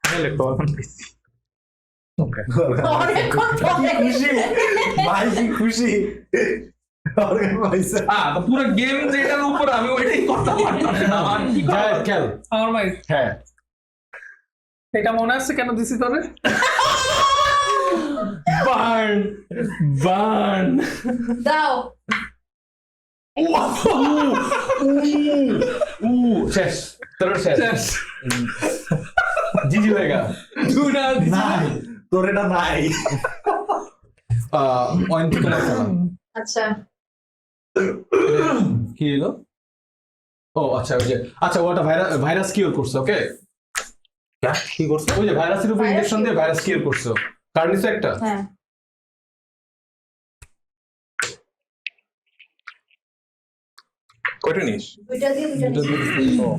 তাহলে তো এখন অনেক কথা কি খুশি ভাই, কি খুশি অর্গান পাইছে। তো পুরো গেম যেটার উপর আমি ওইটাই করতে পারতাম না। আর কি করব? জায়েদ খেল। আমার মাই হ্যাঁ এটা মনে আছে কেন দিছি তোরে? Burn burn. দাও শেষ, তোর শেষ। জিজি হয়ে গেল। নাই, তোর এটা নাই। অয়ন্তি তোমার খেলা। আচ্ছা কি এলো? ও আচ্ছা ওই যে, আচ্ছা ওটা ভাইরাস কিওর করছে। ওকে কি করছে? ওই যে ভাইরাসের উপর Virus ইনজেকশন দিয়ে ভাইরাস কিওর করছে। কার্ড নিছে একটা? হ্যাঁ কয়টা নিস? দুইটা দিয়ে দুইটা নিবো।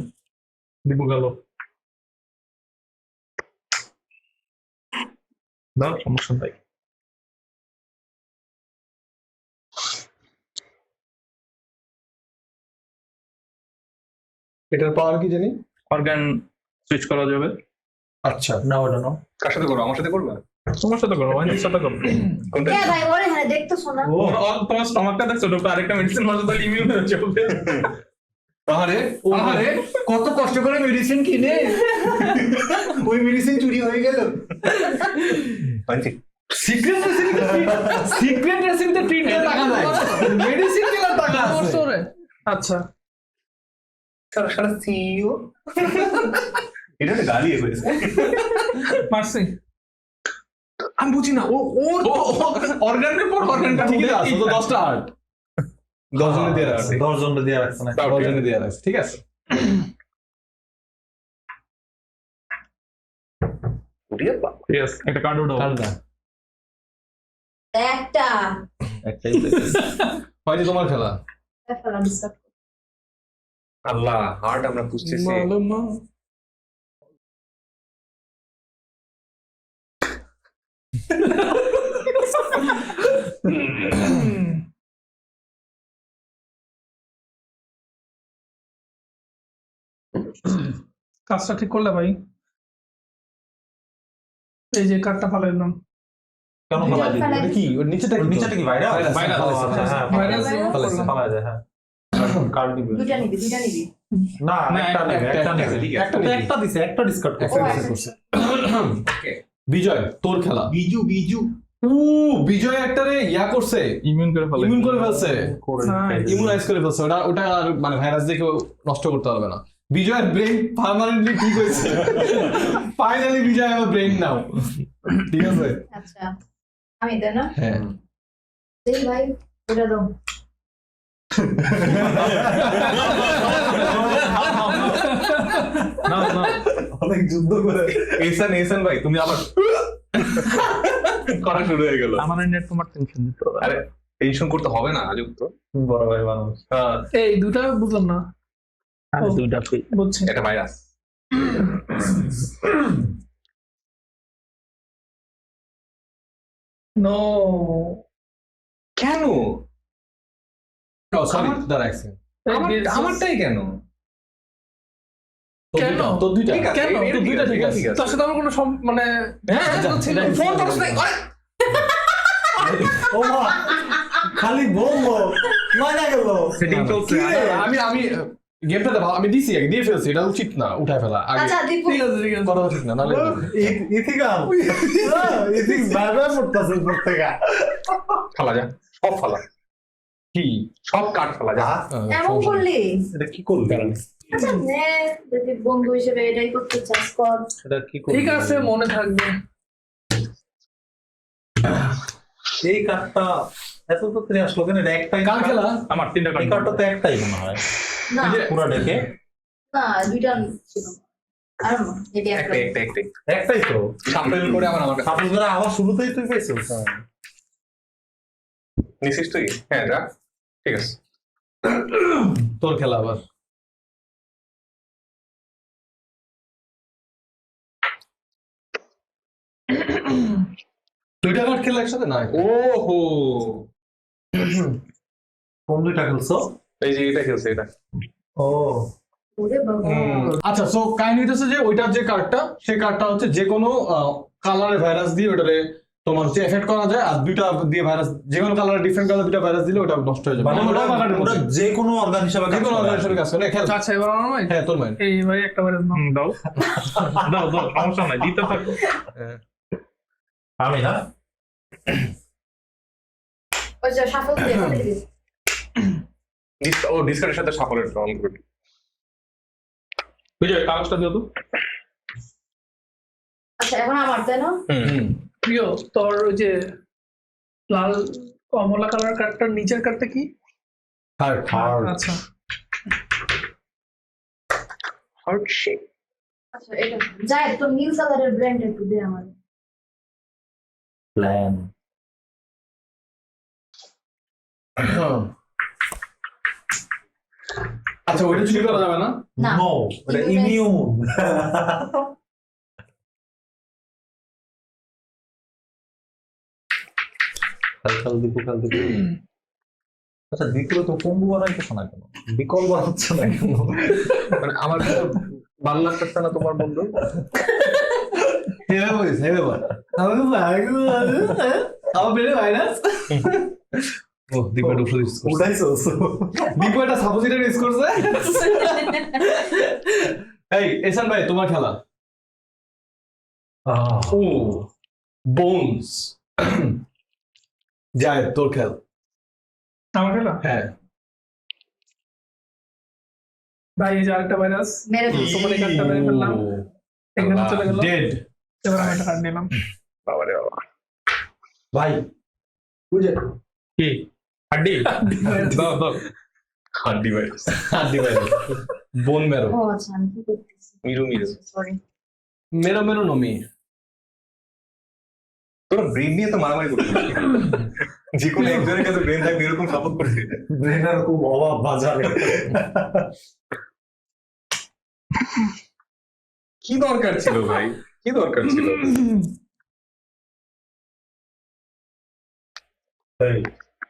দিব গেল। না সমস্যা নাই। এটার পাওয়ার কি জানি? অর্গান সুইচ করা যাবে। আচ্ছা না ওটা না। কার সাথে করবো? আমার সাথে করবে? তোমার সাথে করো, ওয়াইনের সাথে করো। কোনটা? কে ভাই ওরে হ্যাঁ দেখতেছো না? তোমার স্টমাকটা দেখছো, ডক্টর আরেকটা মেডিসিন মারছো, তাহলে ইমিউন হয়ে যাবে। আরে আরে কত কষ্ট করে মেডিসিন কিনে ওই মেডিসিন চুরি হয়ে গেল। সিক্রেট রেসিপিতে ট্রিটমেন্ট টাকা দেয়, মেডিসিন কেনার টাকা আছে। করছো রে? আচ্ছা সারা সিইও এটা একটা গালি হয়েছে। মারছি। আমি বুঝি না, ও ওর অর্গানের পর অর্গানটা ঠিক আছে, তো 10টা হার্ট 10 জনে দিয়ে রাখছে, 10 জন দিয়ে রাখছে না? 10 জনে দিয়ে রাখছে। ঠিক আছে ইয়েস, একটা কার্ড উঠাও। কারণটা একটা একটাই হয়তো তোমার খেলা। ফেলা ডিস্টার্ব আল্লাহ, হার্ট আমরা খুঁজতেছি। কাজটা ঠিক করলে ভাই। এই যে কার্ডটা ফালাই দিলাম। কেন ফালাই দিবি? এটা কি ওর নিচেটা ওর কি? নিচেটা কি ভাইরাস? ভাইরাস, ও, আচ্ছা, হ্যাঁ, ভাইরাস ভাইরাস? ফালাই যায়, হ্যাঁ। কার্ড দিবে দুইটা নিবি দুইটা নিবি না, না, একটা নেবে, একটা নেবে। ঠিক আছে। একটা তো নিবি। একটা দিছে, একটা ডিসকার্ড একটা করছে। miss করছে। বিজয় তোর খেলা। বিজু বিজয় একটারে ইয়া করছে, ইমিউন করে ফেলে। ইমিউন করে ফেলছে, Nice. ইমিউনাইজ করে ফেলছে। ওটা আর মানে ভাইরাস দিয়ে কেউ নষ্ট করতে পারবে না। বিজয়ের ব্রেন পার্মানেন্টলি ঠিক হয়েছে। ফাইনালি বিজয় আমার ব্রেন নাও। ঠিক আছে আচ্ছা আমি তাই না হ্যাঁ। এই ভাই ওটা দাও না না অনেক যুদ্ধ করে এসান ভাই তুমি আবার করা শুরু হয়ে গেল। আমার নেট তোমার টেনশন দিতে হবে। আরে টেনশন করতে হবে না আজব তো। বড় ভাই মানুষ। এই দুটা বুঝলাম না। আরে দুইটা ফ্রি। বুঝছি। এটা ভাইরাস। নো কেন? সরি দাঁড়া এক সেকেন্ড। আমারটাই কেন? কেন? তোর দুইটা ঠিক আছে, কেন? এটা দুইটা ঠিক আছে। তার সাথে আমার কোনো মানে হ্যাঁ, যা, ফোন করছ না। ও মা, খালি বলবো মানা গেল। সেটিং চলছে। কি রে? আমি গেমটা আমি দিছি আগে দিয়ে ফেলছি, এটা উচিত না উঠায় ফেলা আগে আচ্ছা দীপু ঠিক আছে ঠিক আছে। করা উচিত না নাহলে ইথিকাল ইথিক বারবার পড়তাছে প্রত্যেকা। ফালা যা, সব ফালা, কি সব কাট ফালা যা। এমন করলি এটা কি করলি? আচ্ছা নে যদি বন্ধু হিসেবে এটাই করতে চাস কর। এটা কি করলি? ঠিক আছে মনে থাকবে। এই কার্ডটা এত তো তিনি আসলো কেন? এটা একটাই কার খেলা? আমার তিনটা এই কার্ড। কার্ডটা তো একটাই মনে হয় না পুরো ডেকে। না দুইটা ছিল আর না এটি একটা একটা একটাই তো সাপেল করে আমার কাছে সাপোজ করে আবার শুরুতেই তুই পেয়েছিস। নিছিস তুই? হ্যাঁ যা, ঠিক আছে। তোর খেলা আবার। দুইটা কার্ড খেলা একসাথে না। ওহো, কোন দুইটা খেলছো? এই যে এটা খেলছে এটা। ও ওরে বাবা আচ্ছা সো কাহিনী হচ্ছে যে ওইটার যে কার্ডটা সেই কার্ডটা হচ্ছে যে কোনো কালারের ভাইরাস দিয়ে ওটারে তোমার হচ্ছে এফেক্ট করা যায়, আর দুইটা দিয়ে ভাইরাস যে কোনো কালারের ডিফারেন্ট কালার দুইটা ভাইরাস দিলে ওটা নষ্ট হয়ে যাবে। মানে ওটা ওটা কার্ডের ওটা মধ্যে যে কোনো অর্গান হিসেবে যে কোনো অর্গানের সাথে কাজ করে খেল। আচ্ছা এবার আমার ভাই হ্যাঁ তোর মাইন্ড। এই ভাই একটা বার নাও। দাও দাও দাও, সমস্যা নাই, দিতে থাকো। আমি না ওই যে সাফল দিয়ে ফেলে দিস। ও ডিসকার্ডের সাথে সাপোর্টের অন করে। বুঝছো কাগজটা দিও তো। আচ্ছা এখন আমার তাই না? প্রিয় তোর ওই যে লাল কমলা কালার কার্ডটার নিচের কার্ডটা কি? Heart heart. আচ্ছা হার্ট শেপ। আচ্ছা এটা যাই তোর নীল কালারের ব্র্যান্ড একটু দে আমার। প্ল্যান আচ্ছা ওইটা চুরি করা যাবে না? না নো এটা ইমিউন। কাল দীপু আচ্ছা দ্বিতীয় তো পঙ্গু বানাইতেছ না কেন? বিকল বানাচ্ছে না কেন? মানে আমার ভালো লাগতেছে না তোমার বন্ধু? হেবে বলিস হেবে বল। আমার বেড়ে ভাইরাস। ও দীপু এটা উঠে দিচ্ছে। উঠাইছো দীপু একটা সাপোজিটর ইউজ করছে। এই এসান ভাই তোমার খেলা। ও বোনস। যায় তোর খেল। আমার খেলা হ্যাঁ ভাই এই যে আরেকটা ভাইরাস মেরে দিস। তোমার এই কার্ডটা মেরে ফেললাম, এখানে চলে গেল। ডেড। এবার আমি একটা কার্ড নিলাম। বাবা রে বাবা। ভাই বুঝে কি হাড্ডি? দাও দাও। হাড্ডি ভাইরাস। হাড্ডি ভাই বোন মেরো ও আচ্ছা আমি কি করতেছি মিরু সরি। মেরো মেরো নমি। তোরা ব্রেন নিয়ে তো মারামারি করছিস। যে কোনো একজনের কাছে ব্রেন থাকবে এরকম সাপোর্ট করছিস। ব্রেনার খুব অভাব বাজারে। কি দরকার ছিল ভাই, কি দরকার ছিল? এই,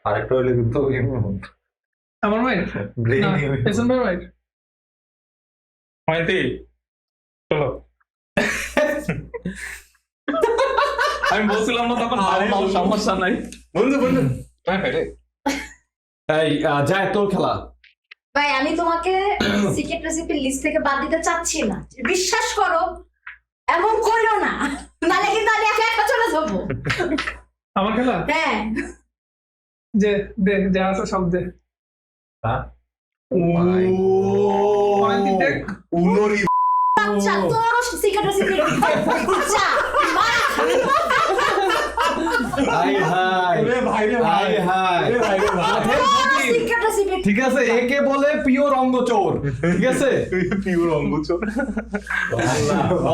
আরেকটা হইলে কিন্তু ইমিউন আমার ভাই ব্রেন না পেছন ভাই ভাই হয়তো চলো। আমি বলছিলাম না তখন সমস্যা নাই। বন্ধু হ্যাঁ ভাই রে। এই যায় তোর খেলা। ভাই আমি তোমাকে সিক্রেট রেসিপি লিস্ট থেকে বাদ দিতে চাচ্ছি না, বিশ্বাস করো, এমন করো না, নালে কিন্তু আমি একা একা চলে যাবো। আমার খেলা হ্যাঁ যে দে যা আছে সব দে। পয়েন্ট দেখ উলোরি আচ্ছা তোরও সিক্রেট রেসিপি আচ্ছা মারা হাই হাই রে ভাই রে ভাই হাই হাই রে ভাই রে ভাই সিক্রেট রেসিপি ঠিক আছে, একে বলে পিওর অঙ্গচোর। ঠিক আছে, পিওর অঙ্গচোর।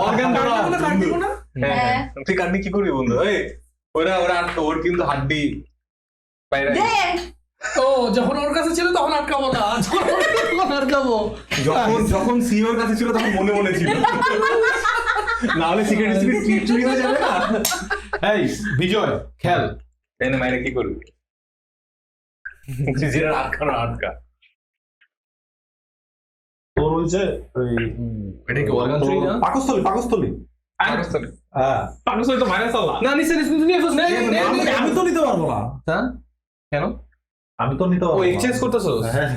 অর্গান কাট দিব না হ্যাঁ। তুই কাটনি কি করবি বন্ধু? এই ওরা ওর কিন্তু হাড্ডি বাইরে। দে ও যখন ওর কাছে ছিল তখন আটকাবো না, যখন ওর কাছে তখন আটকাবো। যখন সিওর কাছে ছিল তখন মনে মনে ছিল, না হলে সিক্রেট রেসিপি চুরি হয়ে যাবে না। এই বিজয় খেল। এনে মাইরে কি করবি? যেটা আটকা তোর হচ্ছে ওই এটা কি অর্গান চুরি না? পাকস্থলী হ্যাঁ পাকিস্তানে তো ভাইরাস আল্লাহ না নিচে নিয়ে ফেলছ। আমি তো নিতে পারবো না, হ্যাঁ কেন? আমি তো নিতে পারবো ও না। এক্সচেঞ্জ করতেছস? হ্যাঁ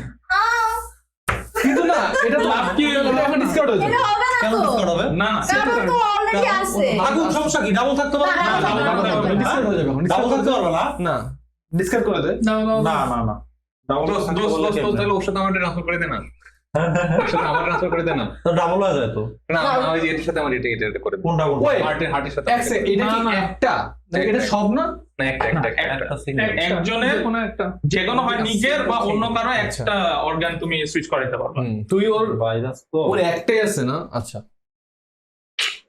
কিন্তু না, এটা তো লাভ কি হলো? এটা এখন ডিসকাউন্ট হয়ে এটা যাবে। হবে না কেন তো, ডিসকাউন্ট হবে? না না কারণ তো অলরেডি আছে। আগুন সমস্যা কি? ডাবল থাকতে পারবে না, না? double থাকতে পারবে না। ডিসকাউন্ট হয়ে যাবে এখন। ডাবল থাকতে পারবে না? না, ডিসকাউন্ট করে দে। না না না না না ডাবল দোস্ত তাহলে ওর সাথে আমার ট্রান্সফার করে দে না, ওর সাথে আমার ট্রান্সফার করে দে না। তো ডাবল হয়ে যায় তো। না ওই যে এটার সাথে আমার এটা করে দে। কোনটা ওই হার্টের সাথে এক সেকেন্ড, এটা কি না, না। একটা নাকি এটা সব না? না একটা একজনের কোনো একটা যে কোনো হয় নিজের বা অন্য কারো একটা অর্গান তুমি সুইচ করাতে পারবা। তুই ওর ভাইরাস তো ওর একটাই আছে না? আচ্ছা,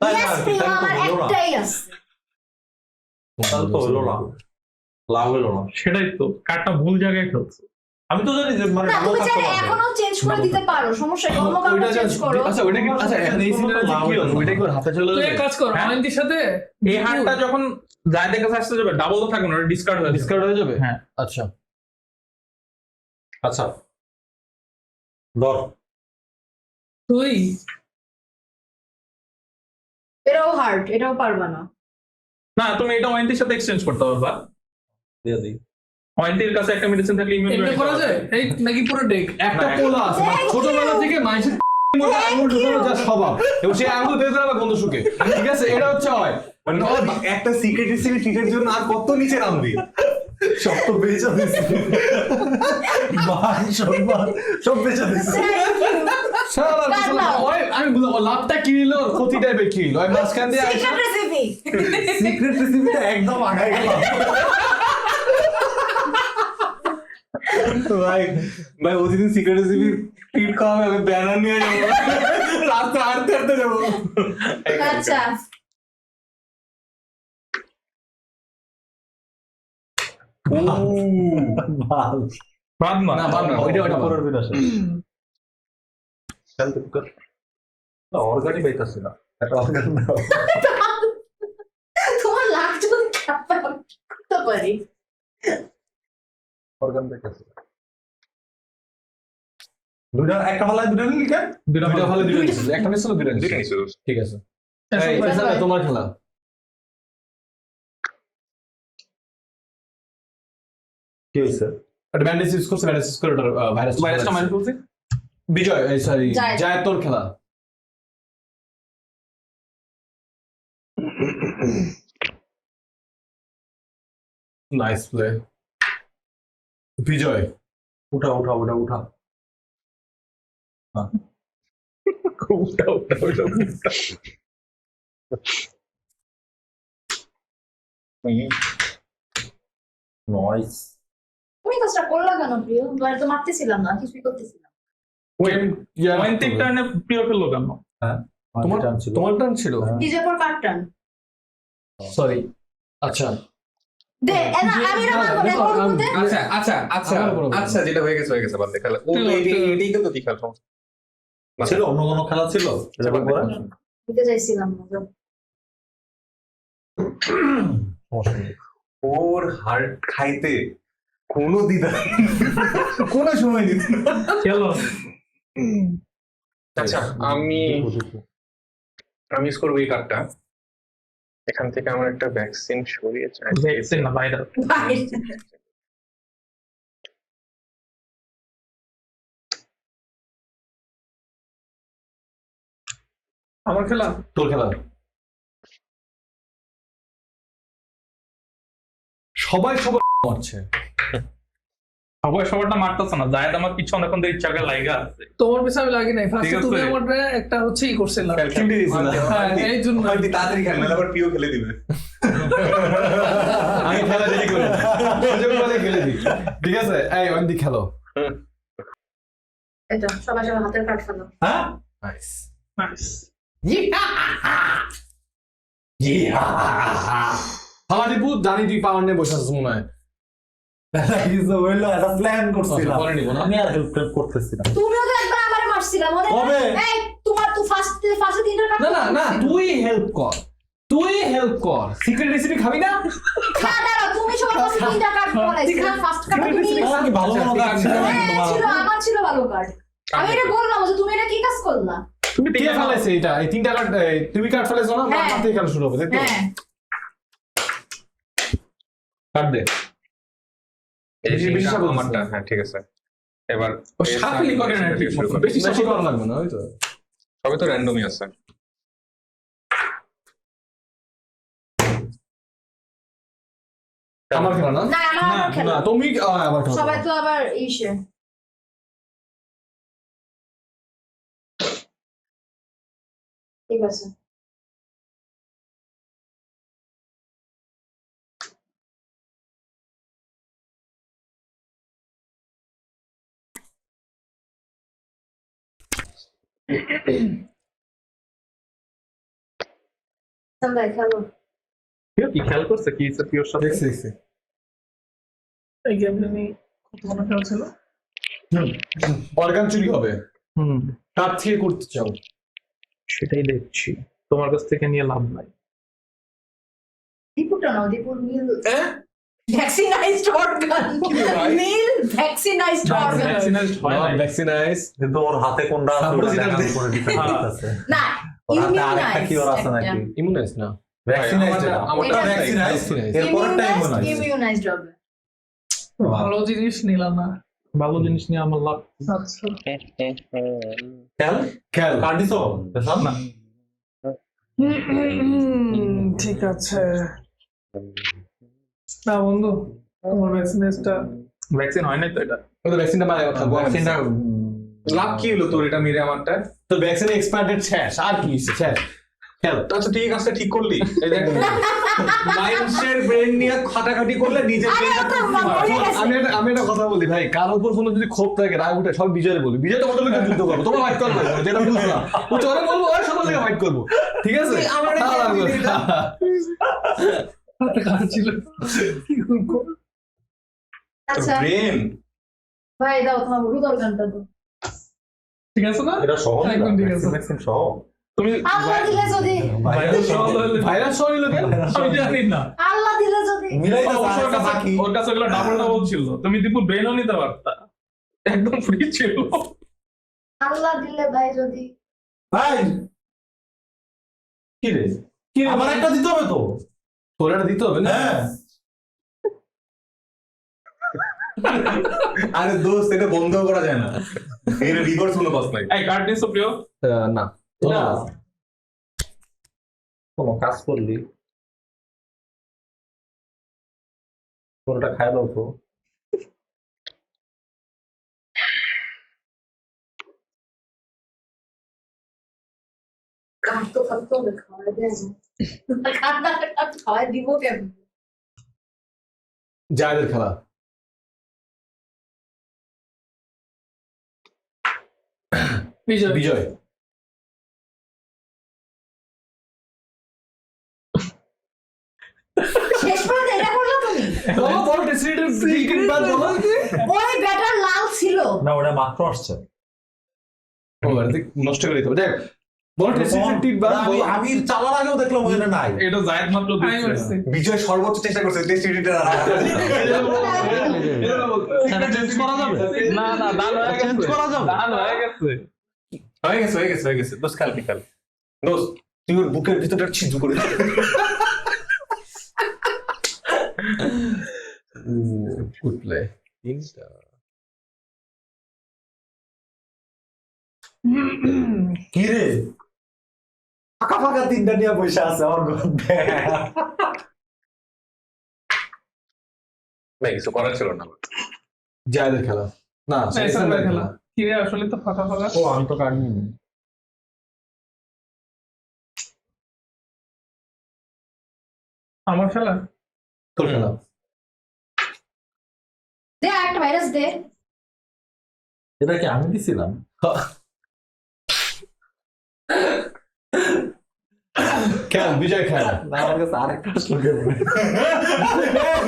তাই না, Yes, তাই তো আমার হলো না। একটাই আছে। তাহলে তো হলো না, লাভ হলো না। সেটাই তো, কার্ডটা ভুল জায়গায় খেলছে। আমি তো জানি যে মানে না ডাবল তুমি থাকতে চাইলে পারবে। এখনো চেঞ্জ করে দিতে পারো, সমস্যা নেই, অন্য কাউকে ওইটা চেঞ্জ করো। আচ্ছা ওইটা কি আচ্ছা এখন এই সিনারিওতে কি হলো? ওইটা কি ওর হাতে চলে তুই যাবে? এক কাজ কর, হ্যাঁ? অয়ন্তীর সাথে এই হারটা যখন যাদের কাছে আসতে যাবে ডাবল তো থাকবে না, ওটা ডিসকার্ড হয়ে যাবে। ডিসকাউন্ট হয়ে যাবে? হ্যাঁ। আচ্ছা, আচ্ছা ধর তুই এটাও হার্ড, এটাও পারবা না। না তুমি এটা ওয়াইন্টির সাথে এক্সচেঞ্জ করতে পারবা। দিয়ে দিই। ওয়াইন্টির কাছে একটা মেডিসিন থাকলে এটা ইমিউনিটি করা যায় এই নাকি পুরো ডেক? একটা পোলা আছে মানে ছোটবেলা থেকে মানুষের মধ্যে আঙুল ঢুকানো যা স্বভাব, এবং সেই আঙুল বের করে আবার গন্ধ শুকে। ঠিক আছে, এটা হচ্ছে হয় মানে একটা সিক্রেট রেসিপি ট্রিটের জন্য আর কত নিচে নামবি? সব তো বেচা দিছি, মান সম্মান সব বেচা দিছি। শালা কাট দাও। ওই আমি বললাম ও লাভটা কি নিল, ক্ষতি টাইপের কি নিল? ওই মাঝখান দিয়ে আইসা সিক্রেট রেসিপি। সিক্রেট রেসিপিটা একদম আগায় গেলাম। ভাই ভাই ও যদি সিক্রেট রেসিপি ট্রিট খাওয়াবে, আমি ব্যানার নিয়ে যাবো, রাস্তা হাঁটতে হাঁটতে যাবো। আচ্ছা ভাল। বাদ না। না বাদ না, ওইটা ওইটা পরের দিন আসে। খেলতে কর। অর্গানিক পাইতাছি না, একটা অর্গান দাও। তোমার লাখ যদি কাঁপে আমি কি করতে পারি? অর্গান পাইতাছি না। দুইটা একটা ফালায় দুইটা নিলি কেন? দুইটা ভালো দুইটা নিছিস, একটা মিস হলো দুইটা নিছিস। দুইটা নিচে দোস্ত। ঠিক আছে, এসব এই ভাই। ফয়সাল, তোমার খেলা। কি হয়েছে? একটা ব্যান্ডেজ ইউজ করছে, ব্যান্ডেজ ইউজ করে ওটার ভাইরাসটা মারি ফেলছে। বিজয় এই সরি জায়েদ। জায়েদ তোর খেলা। নাইস প্লে বিজয়। উঠা উঠা উঠা উঠা। নয়েস। তুমি কাজটা করলা কেন প্রিয়? বাইরে তো মারতেছিলাম না, কিছুই করতেছিলাম। ওয়াইন্টির টার্নে প্রিয় খেললো কেন? তোমার টান ছিল। তোমার টার্ন ছিল, কি যে পর কাটটান সরি। আচ্ছা দে না, আমি না মারবো না, ওর মধ্যে আচ্ছা আচ্ছা আচ্ছা আমার উপর বলো। আচ্ছা, যেটা হয়ে গেছে বাদ দে, খেলা ও এটাই তো কি খেলা সমস্যা। ছিল অন্য কোনো খেলা ছিল এরকম করে? দিতে চাইছিলাম না। সমস্যা নেই। ওর হার্ট খাইতে কোনো দ্বিধা নেই, কোনো সময় দিত না। খেলো। আচ্ছা আমি ইউজ করবো এই কার্ডটা। এখান থেকে আমার একটা ভ্যাকসিন সরিয়ে চাই। ভ্যাকসিন না, ভাইরাস। বাইরে আমার খেলা। তোর খেলা। সবাই সবার মারছে। সবাই সবারটা মারতেছে না, জায়েদ আমার পিছনে এখন দেখি চাকা লাইগা আছে। তোমার পিছনে আমি লাগি নাই, ফার্স্টে ঠিক আছে। তুমি আমার একটা হচ্ছে ই করছিলাম। চিমটি দিয়েছিলাম। হ্যাঁ এই জন্য হয়তো তাড়াতাড়ি খেল, নাহলে আবার প্রিয় খেলে দিবে। আমি খেলা রেডি করে সুযোগ পেলে খেলে দিই। ঠিক আছে, এই অন্দি খেলো। এটা সবাই সবার হাতের কার্ড ফেলো। হ্যাঁ নাইস। নাইস। হালা দীপু জানি তুই পাওয়ার নিয়ে বসে আছিস মনে হয়। কিছু হইলো, একটা প্ল্যান করছিলাম। পরে নিবো না। আমি আর হেল্প করতেছি না। তুমিও তো একবার আমারে মারছিলা মনে কবে? নেই? এই তোমার তো ফার্স্টে তিনটা কার্ড না না না তুই হেল্প কর, তুই হেল্প কর। সিক্রেট রেসিপি খাবি না? না দাঁড়াও, তুমি সবার কাছে তিনটা কার্ড বলাইছিলা, ফার্স্ট কার্ড তুমি আমার কি ভালো ভালো কাজ ছিল নাকি হ্যাঁ, তোমার? ছিল, আমার ছিল ভালো কার্ড। আমি এটা বললাম যে তুমি এটা কি কাজ করলা? তুমি কে টিকে ফেলাইছে এটা? এই তিনটা কার্ড তুমি কার্ড ফেলাইছো না? হ্যাঁ। মাথা থেকে খেলা শুরু হবে, তাই তো? হ্যাঁ কার্ড দে। বেশি সাপোর্ট আমারটা, হ্যাঁ ঠিক আছে। এবার ও সাফলি করে না ঠিক মতো। বেশি বেশি সাফলি করা লাগবে না, ওই তো। সবই তো র্যান্ডমই আছে। আমার খেলা না? না আমার না, খেলা না তুমি আবার খেলা। সবাই তো আবার ইসে ঠিক আছে। ভাই খেলো। কি খেয়াল করছে কি পিওর সাথে? দেখছি দেখছি। এই গেমটা নিয়ে কত মনে খেলছিল? অর্গান চুরি হবে, হুম, কার থেকে করতে চাও? সেটাই দেখছি। তোমার কাছ থেকে নিয়ে লাভ নাই। দীপুটা নাও, দীপুর নীল ভ্যাকসিনাইজড অর্গান, নীল ভ্যাকসিনাইজড অর্গান। ভ্যাকসিনাইজড হয় নাই। ভ্যাকসিনাইজ। কিন্তু ওর হাতে কোনটা আছে ওটা সাপোজ দেখার এটা- উপরে depend করতেছে। না ওর হাতে আরেকটা কি ওর আছে ইমিউনাইজড নাকি? ইমুনাইজ না। ভ্যাকসিনাইজড এটা। আমারটা এটা ভ্যাকসিনাইজড। এরপরটা ইমিউনাইজড। ইমিউনাইজড হবে। ভালো জিনিস নিলাম না। ভালো জিনিস নিয়ে আমার লাভ। আচ্ছা খেল খেল। কার্ড দিছো? না। ঠিক আছে। না বন্ধু, তোমার ভ্যাকসিনেশনটা ভ্যাকসিন হয় নাই তো এটা। ওদের ভ্যাকসিনটা মানে ভ্যাকসিনটা লাভ কি হলো তোর এটা মেরে আমারটা? তো ভ্যাকসিন এক্সপায়ার ডেট শেষ, আর কি হইছে? শেষ। খেল। আচ্ছা ঠিক আছে, ঠিক করলি। এই দেখ মাইন্ডসের ব্রেন নিয়ে খাটাখাটি করলে নিজের আরে ওটা মরে গেছে। আমি একটা কথা বলি ভাই, কার উপর কোনো যদি ক্ষোভ থাকে, রাগ উঠে, সব বিজয়ের বলি। বিজয় তোমাদের লোকে যুদ্ধ করবো, তোমার ফাইট করবো, যেটা বুঝলাম ও চলে বলবো, ওই সবার লোকে ফাইট করবো, ঠিক আছে? হাতে কাজ ছিল। কি করবো? আচ্ছা ব্রেন ভাই দাও তোমার হলুদ অর্গানটা দাও। ঠিক আছে না? এটা সহজ না একদম ঠিক আছে। ভ্যাকসিন সহ তুমি আল্লাহ দিলে যদি, ভাইরাস সহ নিল কেন? আমি জানি না। আল্লাহ দিলে যদি। মিলাইতে অবশ্য ওর একটা কাছে- বাকি ওর কাছে ওগুলো ডাবল ডাবল ছিল। তুমি দীপুর ব্রেনও নিতে পারতা, একদম ফ্রি ছিল। আল্লাহ দিলে ভাই যদি। ভাই কি রে কি রে? আমার একটা দিতে হবে তো। তোর একটা দিতে হবে না? হ্যাঁ আরে দোস্ত, এটা বন্ধ করা যায় না। এর রিভার্স কোনো কষ্ট নাই। এই কার্ড নিছো প্রিয়? না। না কোনো কাজ করলি কোনটা খাই দাও তো। কাটতে থাকতে হবে, খাওয়াই দেয় না। খাওয়াই দিব কেন? জায়দের খেলা। বিজয়। বিজয়। শেষ পর্যন্ত এটা করলো তুমি? বলো বলো ডেসিনেটেড বাদ বলো। ওই ব্যাটার লাল ছিল। না ওটা মাত্র আসছে। ও আরে দেখ, নষ্ট করে দিতে হবে। দেখ বলো ডেসিনেটেড বাদ আমি বলো। আমি চালার আগেও দেখলাম ওখানে নাই। এটা জায়েদ মাত্র আমি দিচ্ছে। বলছি। বিজয় সর্বোচ্চ চেষ্টা করছে টেস্ট এডিটর। এটা চেঞ্জ করা যাবে? না না, দান হয়ে গেছে। চেঞ্জ করা যাবে? দান হয়ে গেছে। হয়ে গেছে। দোস্ত খেল দোস্ত, তুই ওর বুকের ভিতরটা ছিদ্র করে দে। Good play. কি রে ফাঁকা ফাঁকা তিনটা নিয়ে বসে আছে আমার গন্ধে। ভাই কিছু করার ছিল না। জায়দের খেলা। না, সাইকেলের খেলা। কি রে, আসলে তো ফাঁকা ফাঁকা। ও আমি তো কার্ড নিইনি। আমার খেলা। তোর খেলা। দে একটা ভাইরাস দে। এটা কি আমি দিছিলাম? খেল বিজয় খেল। না, আমার কাছে আরেকটা আসলো game।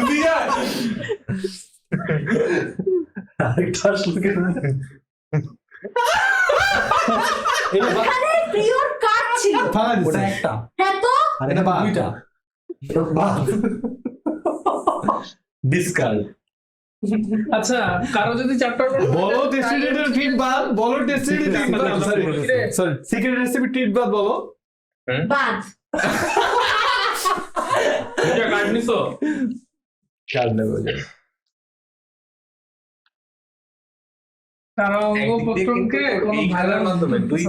বিজয় আরেকটা আসলো game। এখানে প্রিয়র কার্ড ছিল। ফাঁকা ওটা দিছে। একটা, হ্যাঁ তো আর এটা এটা বাদ। দুইটা। এটা বাদ। Discard। আচ্ছা কারো যদি চারটা বলো ডেস্টিনেটেড ট্রিট বাদ, বলো ডেস্টিনেটেড ট্রিট বাদ, sorry sorry secret recipe treat বাদ বলো। বাদ। বিজয় কার্ড নিছো? Card নেবে ওই যে। কারো অঙ্গ একদিক দিয়ে প্রত্যঙ্গে কিন্তু কোনো এই খেলার ভাইরাল মাধ্যমে দুই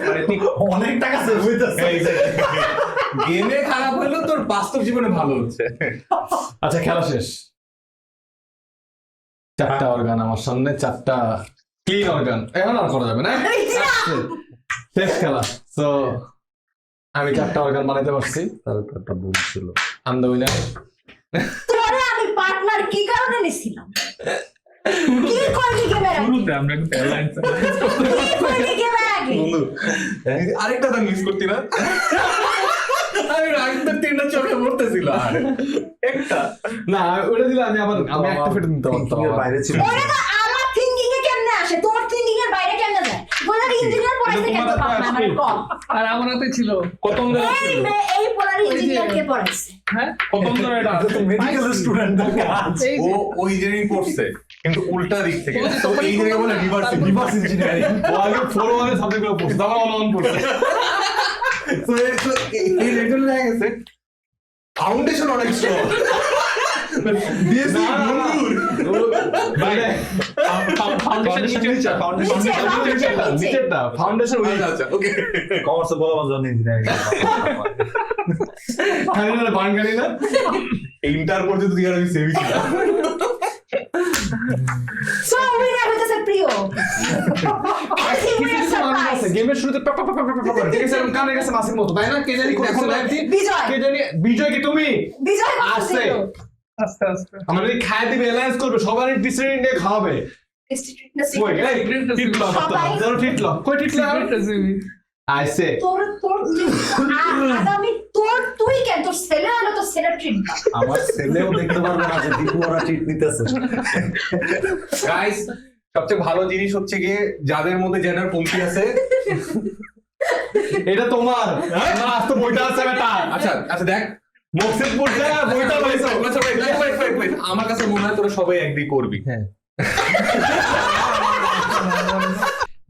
মানে ঠিক অনেক টাকা সেভ হইতেছে। গেমে খারাপ হলেও তোর বাস্তব জীবনে ভালো হচ্ছে। আচ্ছা খেলা শেষ। চারটা অর্গান আমার সামনে, চারটা ক্লিন অর্গান, এখন আর করা যাবে না। শেষ খেলা। সো আমি চারটা অর্গান বানাইতে পারছি। তার একটা ভুল ছিল। আম দ্য উইনার। তোরে আমি পার্টনার কি কারণে নিছিলাম? কি করলি গেমের আগে? শুরুতে আমরা কিন্তু অ্যালায়েন্স কি করলি গেমের আগে? বন্ধু আরেকটা দান মিস করতি না? আমি রাগটা তিনটা চোখে পড়তেছিল আর একটা না ওটা দিলে আমি একটা ফেটে নিতে পারতাম। Thinking এর বাইরে ছিল। ওরে তো আমার থিংকিং এ কেমনে আসে? তোমার থিংকিং এর বাইরে কেমনে যায়? বলে ইঞ্জিনিয়ার পড়াইছে কেন তোমার বাবা আমার কল। আর আমার হাতে ছিল কত ধরে এই পড়ার ইঞ্জিনিয়ার কে পড়াইছে? হ্যাঁ কত ধরে এটা মেডিকেল স্টুডেন্টদের কাজ। এই ও যে ওই জিনিস পড়ছে কিন্তু উল্টা দিক থেকে। ও যে তো এই জিনিসকে বলে রিভার্স ইঞ্জিনিয়ারিং। ও আগে 4-1 এর সাবজেক্টগুলো পড়ছে, তারপর 1-1 পড়ছে। তো এই রেজাল্ট দেখা গেছে ফাউন্ডেশন অনেক স্ট্রং। না, না, না। মানে ফাউন্ডেশন নিচে নিচেরটা ফাউন্ডেশন ওই আচ্ছা ওকে কমার্সে বলা বাজ ইঞ্জিনিয়ারিং। খালি না বান গাড়ি না। ইন্টার পর্যন্ত তুই আর আমি সেভি ছিলাম। সো উইনার হইতেছে প্রিয়। কিছু কিছু মানুষ আছে গেমের শুরুতে পা পা পা পা পা পা পা ঠিক আছে এরকম কানে গেছে মাসির মতো, তাই না? কে জানি কোন লাইভটি বিজয়। কে জানি বিজয় কি তুমি বিজয় আসছে। আস্তে আস্তে আমাদের খায় দিবে, অ্যালায়েন্স করবে, সবারই ডিসিশন নিয়ে খাওয়াবে। কই এই টিটল সবাই। ধরো টিটল কই টিটল আইছে তোর আগামী তুই কেন তোর ছেলে হলো তোর ছেলে ট্রিট আমার ছেলেও দেখতে পারবে না যে দীপু ওরা ট্রিট নিতেছে। গাইস সবচেয়ে ভালো জিনিস হচ্ছে গিয়ে যাদের মধ্যে জেনার কমতি আছে। এটা তোমার না, আজ তো বইটা আছে বেটা। আচ্ছা আচ্ছা দেখ মকসিদ পড়ছে বইটা পাইছো। আচ্ছা, wait, আমার কাছে মনে হয় তোরা সবাই এগ্রি করবি। হ্যাঁ।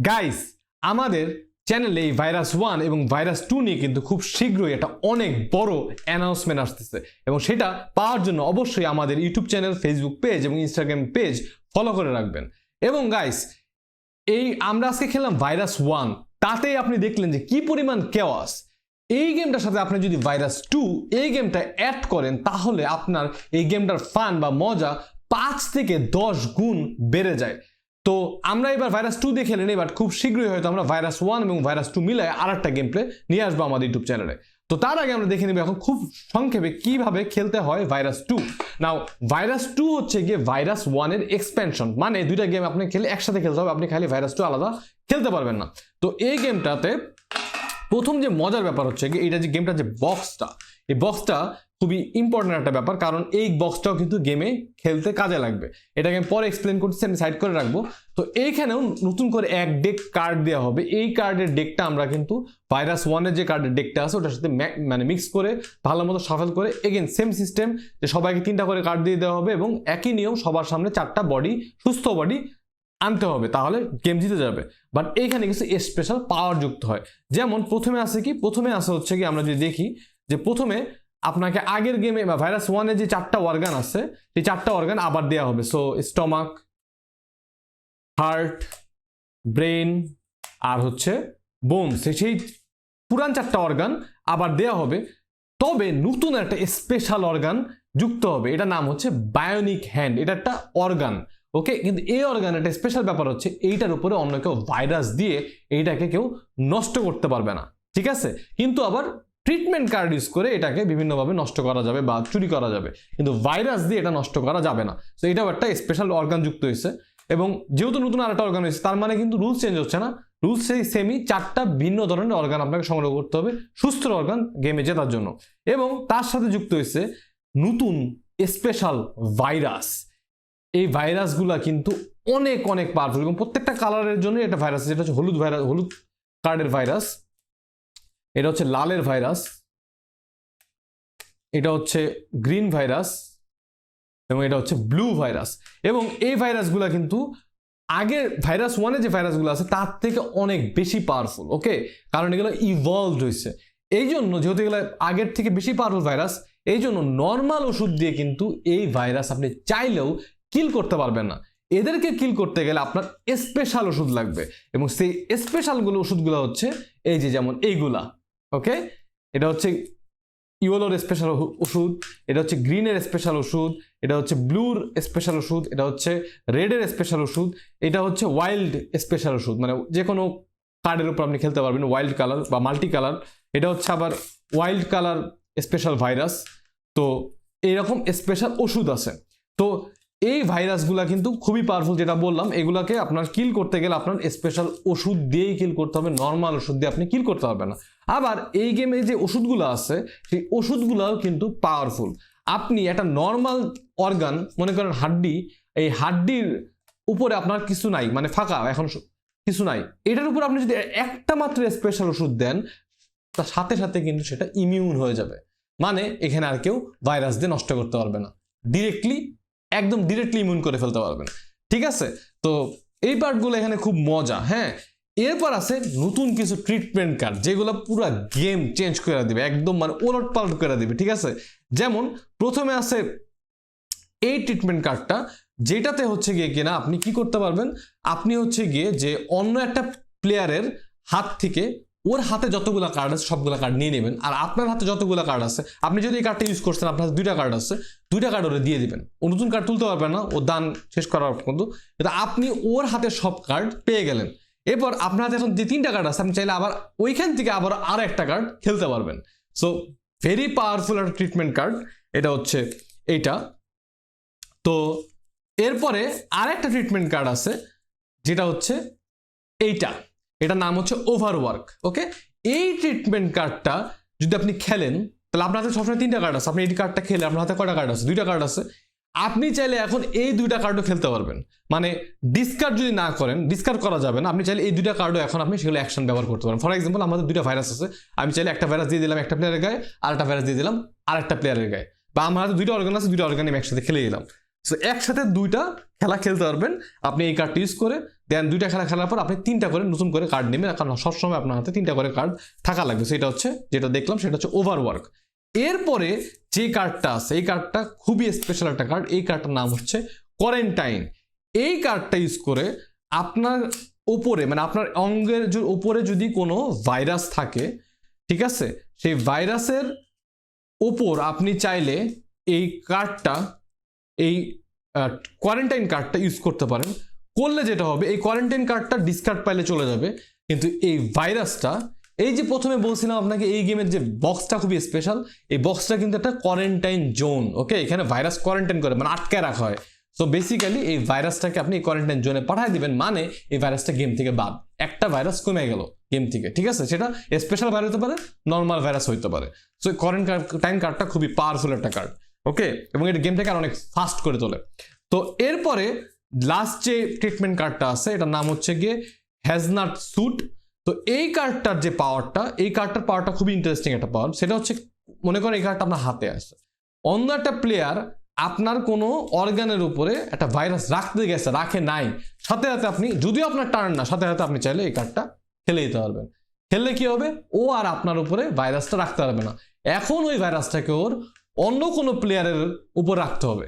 গাইস আমাদের চ্যানেলে এই ভাইরাস 1 এবং ভাইরাস 2 নিয়ে কিন্তু খুব শীঘ্রই একটা অনেক বড় অ্যানাউন্সমেন্ট আসতেছে, এবং সেটা পাওয়ার জন্য অবশ্যই আমাদের ইউটিউব চ্যানেল, ফেসবুক পেজ এবং ইনস্টাগ্রাম পেজ ফলো করে রাখবেন। এবং গাইস এই আমরা আজকে খেললাম ভাইরাস 1, তাতেই আপনি দেখলেন যে কি পরিমাণ কেওয়াস। এই গেমটার সাথে আপনি যদি ভাইরাস 2 এই গেমটা অ্যাড করেন তাহলে আপনার এই গেমটার ফান বা মজা 5 থেকে 10 গুণ বেড়ে যায়। তো আমরা এবার ভাইরাস 2 দিয়ে খেলে নেই, বাট খুব শীঘ্রই হয়তো আমরা ভাইরাস 1 এবং ভাইরাস 2 মিলায় আরেকটা গেম প্লে নিয়ে আসবো আমাদের ইউটিউব চ্যানেলে। তো তার আগে আমরা দেখে নেব এখন খুব সংক্ষেপে কিভাবে খেলতে হয় ভাইরাস 2। নাও ভাইরাস 2 হচ্ছে গিয়ে ভাইরাস 1 এর এক্সপেনশন, মানে দুইটা গেম আপনি খেলে একসাথে খেলতে হবে, আপনি খালি ভাইরাস 2 আলাদা খেলতে পারবেন না। তো এই গেমটাতে প্রথম যে মজার ব্যাপার হচ্ছে কি এইটা যে গেমটা যে বক্সটা, এই বক্সটা খুবই ইম্পর্টেন্ট একটা ব্যাপার, কারণ এই বক্সটাও কিন্তু গেমে খেলতে কাজে লাগবে। এটাকে আমি পরে এক্সপ্লেন করতেছি, আমি সাইড করে রাখবো। তো এইখানেও নতুন করে এক ডেক কার্ড দেওয়া হবে। এই কার্ডের ডেকটা আমরা কিন্তু ভাইরাস 1 এর যে কার্ডের ডেকটা আছে ওটার সাথে মানে মিক্স করে ভালো মতো শাফেল করে এগেন সেম সিস্টেম যে সবাইকে 3টা করে কার্ড দিয়ে দেওয়া হবে, এবং একই নিয়ম সবার সামনে 4টা বডি, সুস্থ বডি আনতে হবে, তাহলে গেম জিতে যাবে। বাট এইখানে কিছু স্পেশাল পাওয়ার যুক্ত হয়। যেমন প্রথমে আছে কি, প্রথমে আছে হচ্ছে কি আমরা যদি দেখি যে প্রথমে আপনাকে আগের গেমে বা ভাইরাস 1 এর যে 4টা অর্গান আছে সেই 4টা অর্গান আবার দেওয়া হবে। সো স্টমাক, হার্ট, ব্রেন আর হচ্ছে বোনস, সেই পুরান 4টা অর্গান আবার দেওয়া হবে। তবে নতুন একটা স্পেশাল অর্গান যুক্ত হবে, এটা নাম হচ্ছে বায়োনিক হ্যান্ড। এটা একটা অর্গান, ওকে। কিন্তু এই অর্গান একটা স্পেশাল ব্যাপার হচ্ছে এইটার উপরে অন্য কেউ ভাইরাস দিয়ে এইটাকে কেউ নষ্ট করতে পারবে না, ঠিক আছে? কিন্তু আবার ট্রিটমেন্ট কার্ড ইউজ করে এটাকে বিভিন্নভাবে নষ্ট করা যাবে বা চুরি করা যাবে, কিন্তু ভাইরাস দিয়ে এটা নষ্ট করা যাবে না। তো এটাও একটা স্পেশাল অর্গান যুক্ত হয়েছে। এবং যেহেতু নতুন আরেকটা অর্গান হয়েছে তার মানে কিন্তু রুলস চেঞ্জ হচ্ছে না, রুলস সেই সেমই, 4টা ভিন্ন ধরনের অর্গান আপনাকে সংগ্রহ করতে হবে সুস্থ অর্গান গেমে জেতার জন্য। এবং তার সাথে যুক্ত হয়েছে নতুন স্পেশাল ভাইরাস। এই ভাইরাসগুলা কিন্তু অনেক অনেক পাওয়ারফুল এবং প্রত্যেকটা কালারের জন্য একটা ভাইরাস, যেটা হচ্ছে হলুদ ভাইরাস, হলুদ কার্ডের ভাইরাস, এটা হচ্ছে লালের ভাইরাস, এটা হচ্ছে গ্রিন ভাইরাস এবং এটা হচ্ছে ব্লু ভাইরাস। এবং এই ভাইরাসগুলো কিন্তু আগের ভাইরাস 1-এ যে ভাইরাসগুলো আছে তার থেকে অনেক বেশি পাওয়ারফুল, ওকে, কারণ এগুলো ইভলভড হয়েছে। এই জন্য যেহেতু এগুলো আগের থেকে বেশি পাওয়ারফুল ভাইরাস, এই জন্য নর্মাল ওষুধ দিয়ে কিন্তু এই ভাইরাস আপনি চাইলেও কিল করতে পারবেন না। এদেরকে কিল করতে গেলে আপনার স্পেশাল ওষুধ লাগবে এবং সেই স্পেশালগুলো ওষুধগুলো হচ্ছে এই যে যেমন এইগুলা, ওকে, এটা হচ্ছে ইয়েলোর স্পেশাল ওষুধ, এটা হচ্ছে গ্রিনের স্পেশাল ওষুধ, এটা হচ্ছে ব্লুর স্পেশাল ওষুধ, এটা হচ্ছে রেডের স্পেশাল ওষুধ, এটা হচ্ছে ওয়াইল্ড স্পেশাল ওষুধ, মানে যে কোনো কার্ডের উপর আপনি খেলতে পারবেন, ওয়াইল্ড কালার বা মাল্টি কালার। এটা হচ্ছে আবার ওয়াইল্ড কালার স্পেশাল ভাইরাস। তো এইরকম স্পেশাল ওষুধ আছে। তো এই ভাইরাসগুলা কিন্তু খুবই পাওয়ারফুল, যেটা বললাম, এগুলাকে আপনার কিল করতে গেলে আপনার স্পেশাল ওষুধ দিয়েই কিল করতে হবে, নর্মাল ওষুধ দিয়ে আপনি কিল করতে পারবেন না। আবার এই গেমে যে ওষুধগুলো আছে সেই ওষুধগুলোও কিন্তু পাওয়ারফুল। আপনি একটা নর্মাল অর্গান, মনে করেন হাড্ডি, এই হাড্ডির উপরে আপনার কিছু নাই, মানে ফাঁকা, এখন কিছু নাই, এটার উপর আপনি যদি একটা মাত্র স্পেশাল ওষুধ দেন তার সাথে সাথে কিন্তু সেটা ইমিউন হয়ে যাবে, মানে এখানে আর কেউ ভাইরাস দিয়ে নষ্ট করতে পারবে না, একদম ডিরেক্টলি ইমিউন করে ফেলতে পারবেন। ঠিক আছে, তো এই পার্টগুলো এখানে খুব মজা। হ্যাঁ, এরপর আছে নতুন কিছু ট্রিটমেন্ট কার্ড যেগুলো পুরো গেম চেঞ্জ করে দিবে, একদম মানে ওলট পালট করে দিবে। ঠিক আছে, যেমন প্রথমে আছে এই ট্রিটমেন্ট কার্ডটা, যেটাতে হচ্ছে গিয়ে কিনা আপনি কি করতে পারবেন, আপনি হচ্ছে গিয়ে যে অন্য একটা প্লেয়ারের হাত থেকে ওর হাতে যতগুলো কার্ড আছে সবগুলো কার্ড নিয়ে নেবেন, আর আপনার হাতে যতগুলো কার্ড আছে, আপনি যদি এই কার্ডটা ইউজ করছেন, আপনার হাতে 2টা কার্ড আছে, 2টা কার্ড ওরে দিয়ে দিবেন। ও নতুন কার্ড তুলতে পারবেন না, ও দান শেষ করার পর্যন্ত, কিন্তু আপনি ওর হাতে সব কার্ড পেয়ে গেলেন। এরপর আপনার হাতে এখন যে 3টা কার্ড আছে, আপনি চাইলে আবার ওইখান থেকে আবার আর একটা কার্ড খেলতে পারবেন। সো ভেরি পাওয়ারফুল একটা ট্রিটমেন্ট কার্ড, এটা হচ্ছে এইটা। তো এরপরে আর একটা ট্রিটমেন্ট কার্ড আছে যেটা হচ্ছে এইটা, এটার নাম হচ্ছে ওভারওয়ার্ক। ওকে, এই ট্রিটমেন্ট কার্ডটা যদি আপনি খেলেন তাহলে আপনার হাতে সবসময় 3টা কার্ড আছে, আপনি এই কার্ডটা খেলে আপনার হাতে কয়টা কার্ড আছে? 2টা কার্ড আছে। আপনি চাইলে এখন এই 2টা কার্ডও খেলতে পারবেন, মানে ডিসকার্ড যদি না করেন, ডিসকার্ড করা যাবে না, আপনি চাইলে এই 2টা কার্ডও এখন আপনি সেগুলো অ্যাকশন ব্যবহার করতে পারেন। ফর এক্সাম্পল, আমাদের 2টা ভাইরাস আছে, আমি চাইলে একটা ভাইরাস দিয়ে দিলাম একটা প্লেয়ারের গায়ে, আর একটা ভাইরাস দিয়ে দিলাম আর একটা প্লেয়ারের গায়ে, বা আমার হাতে 2টা অর্গান আছে, 2টা অর্গান আমি একসাথে খেলে দিলাম। সো একসাথে 2টা খেলা খেলতে পারবেন আপনি এই কার্ডটা ইউজ করে। দেন 2টা খেলা খেলার পর আপনি 3টা করে নতুন করে কার্ড নেবেন, কারণ সবসময় আপনার হাতে 3টা করে কার্ড থাকা লাগবে। সেটা হচ্ছে যেটা দেখলাম, সেটা হচ্ছে ওভারওয়ার্ক। এরপরে যে কার্ডটা আছে, এই কার্ডটা খুবই স্পেশাল একটা কার্ড, এই কার্ডটার নাম হচ্ছে কোয়ারেন্টাইন। এই কার্ডটা ইউজ করে আপনার উপরে, মানে আপনার অঙ্গের উপরে যদি কোনো ভাইরাস থাকে, ঠিক আছে, সেই ভাইরাসের ওপর আপনি চাইলে এই কার্ডটা, এই কোয়ারেন্টাইন কার্ডটা ইউজ করতে পারেন। করলে যেটা হবে, এই কোয়ারেন্টাইন কার্ডটা ডিসকার্ড পাইলে চলে যাবে, কিন্তু এই ভাইরাসটা, এই যে প্রথমে বলছিলাম আপনাকে এই গেমের যে বক্সটা খুবই স্পেশাল, এই বক্সটা কিন্তু একটা কোয়ারেন্টাইন জোন। ওকে, এখানে ভাইরাস কোয়ারেন্টাইন করে, মানে আটকে রাখা হয়। সো বেসিক্যালি এই ভাইরাসটাকে আপনি কোয়ারেন্টাইন জোনে পাঠিয়ে দিবেন, মানে এই ভাইরাসটা গেম থেকে বাদ, একটা ভাইরাস কমে গেল গেম থেকে। ঠিক আছে, সেটা স্পেশাল ভাইরাস হতে পারে, নর্মাল ভাইরাস হইতে পারে। সো কোয়ারেন্টাইন কার্ডটা খুবই পাওয়ারফুল একটা কার্ড। ওকে, এবং এটা গেমটাকে আর অনেক ফাস্ট করে তোলে। তো এরপরে লাস্ট যে ট্রিটমেন্ট কার্ডটা আছে, এটার নাম হচ্ছে গিয়ে হ্যাজনাট স্যুট। তো এই কার্ডটার যে পাওয়ারটা, এই কার্ডটার পাওয়ারটা খুবই ইন্টারেস্টিং একটা পাওয়ার। সেটা হচ্ছে, মনে করেন এই কার্ডটা আপনার হাতে আছে, অন্য একটা প্লেয়ার আপনার কোনো অর্গানের উপরে একটা ভাইরাস রাখতে গেছে, রাখে নাই, সাথে সাথে আপনি, যদিও আপনার টার্ন না, সাথে সাথে আপনি চাইলে এই কার্ডটা খেলে দিতে পারবেন। খেললে কি হবে, ও আর আপনার উপরে ভাইরাসটা রাখতে পারবে না। এখন ওই ভাইরাসটাকে ওর অন্য কোনো প্লেয়ারের উপর রাখতে হবে,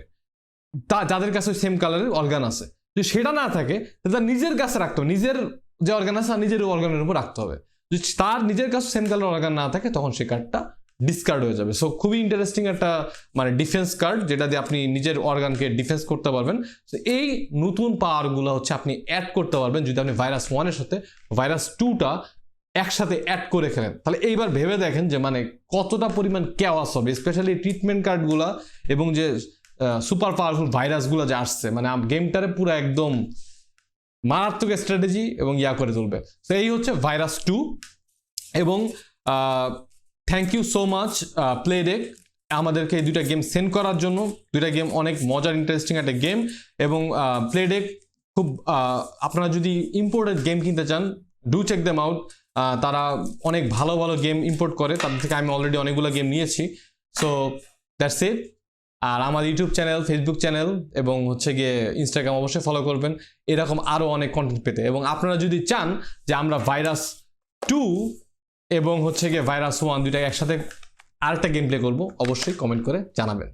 যাদের কাছে সেম কালারের অর্গান আছে। যদি সেটা না থাকে তাহলে তার নিজের কাছে রাখতে হবে, নিজের যে অর্গান আছে নিজের অর্গানের উপর রাখতে হবে। যদি তার নিজের কাছে সেম কালার অর্গান না থাকে তখন সেই কার্ডটা ডিসকার্ড হয়ে যাবে। সো খুবই ইন্টারেস্টিং একটা মানে ডিফেন্স কার্ড, যেটা দিয়ে আপনি নিজের অর্গানকে ডিফেন্স করতে পারবেন। তো এই নতুন পাওয়ারগুলো হচ্ছে আপনি অ্যাড করতে পারবেন যদি আপনি ভাইরাস 1-এর সাথে ভাইরাস 2টা একসাথে অ্যাড করে খেলেন। তাহলে এইবার ভেবে দেখেন যে মানে কতটা পরিমাণ কেওয়াস হবে, স্পেশালি ট্রিটমেন্ট কার্ডগুলা এবং যে সুপার পাওয়ারফুল ভাইরাসগুলো যে আসছে, মানে গেমটারে পুরো একদম মারাত্মক স্ট্র্যাটেজি এবং ইয়া করে তুলবে। তো এই হচ্ছে ভাইরাস 2 এবং থ্যাংক ইউ সো মাচ প্লেডেক আমাদেরকে এই দুইটা গেম সেন্ড করার জন্য। দুইটা গেম অনেক মজার ইন্টারেস্টিং একটা গেম এবং প্লেডেক খুব আপনারা যদি ইম্পোর্টেড গেম কিনতে চান ডু চেক দেম আউট। তারা অনেক ভালো ভালো গেম ইম্পোর্ট করে, তাদের থেকে আমি অলরেডি অনেকগুলো গেম নিয়েছি। So that's it. আর আমার ইউটিউব চ্যানেল, ফেসবুক চ্যানেল এবং হচ্ছে গিয়ে ইনস্টাগ্রাম অবশ্যই ফলো করবেন এরকম আরও অনেক কন্টেন্ট পেতে। এবং আপনারা যদি চান যে আমরা ভাইরাস 2 এবং হচ্ছে গিয়ে ভাইরাস 1 দুইটাকে একসাথে আরেকটা গেম প্লে করবো, অবশ্যই কমেন্ট করে জানাবেন।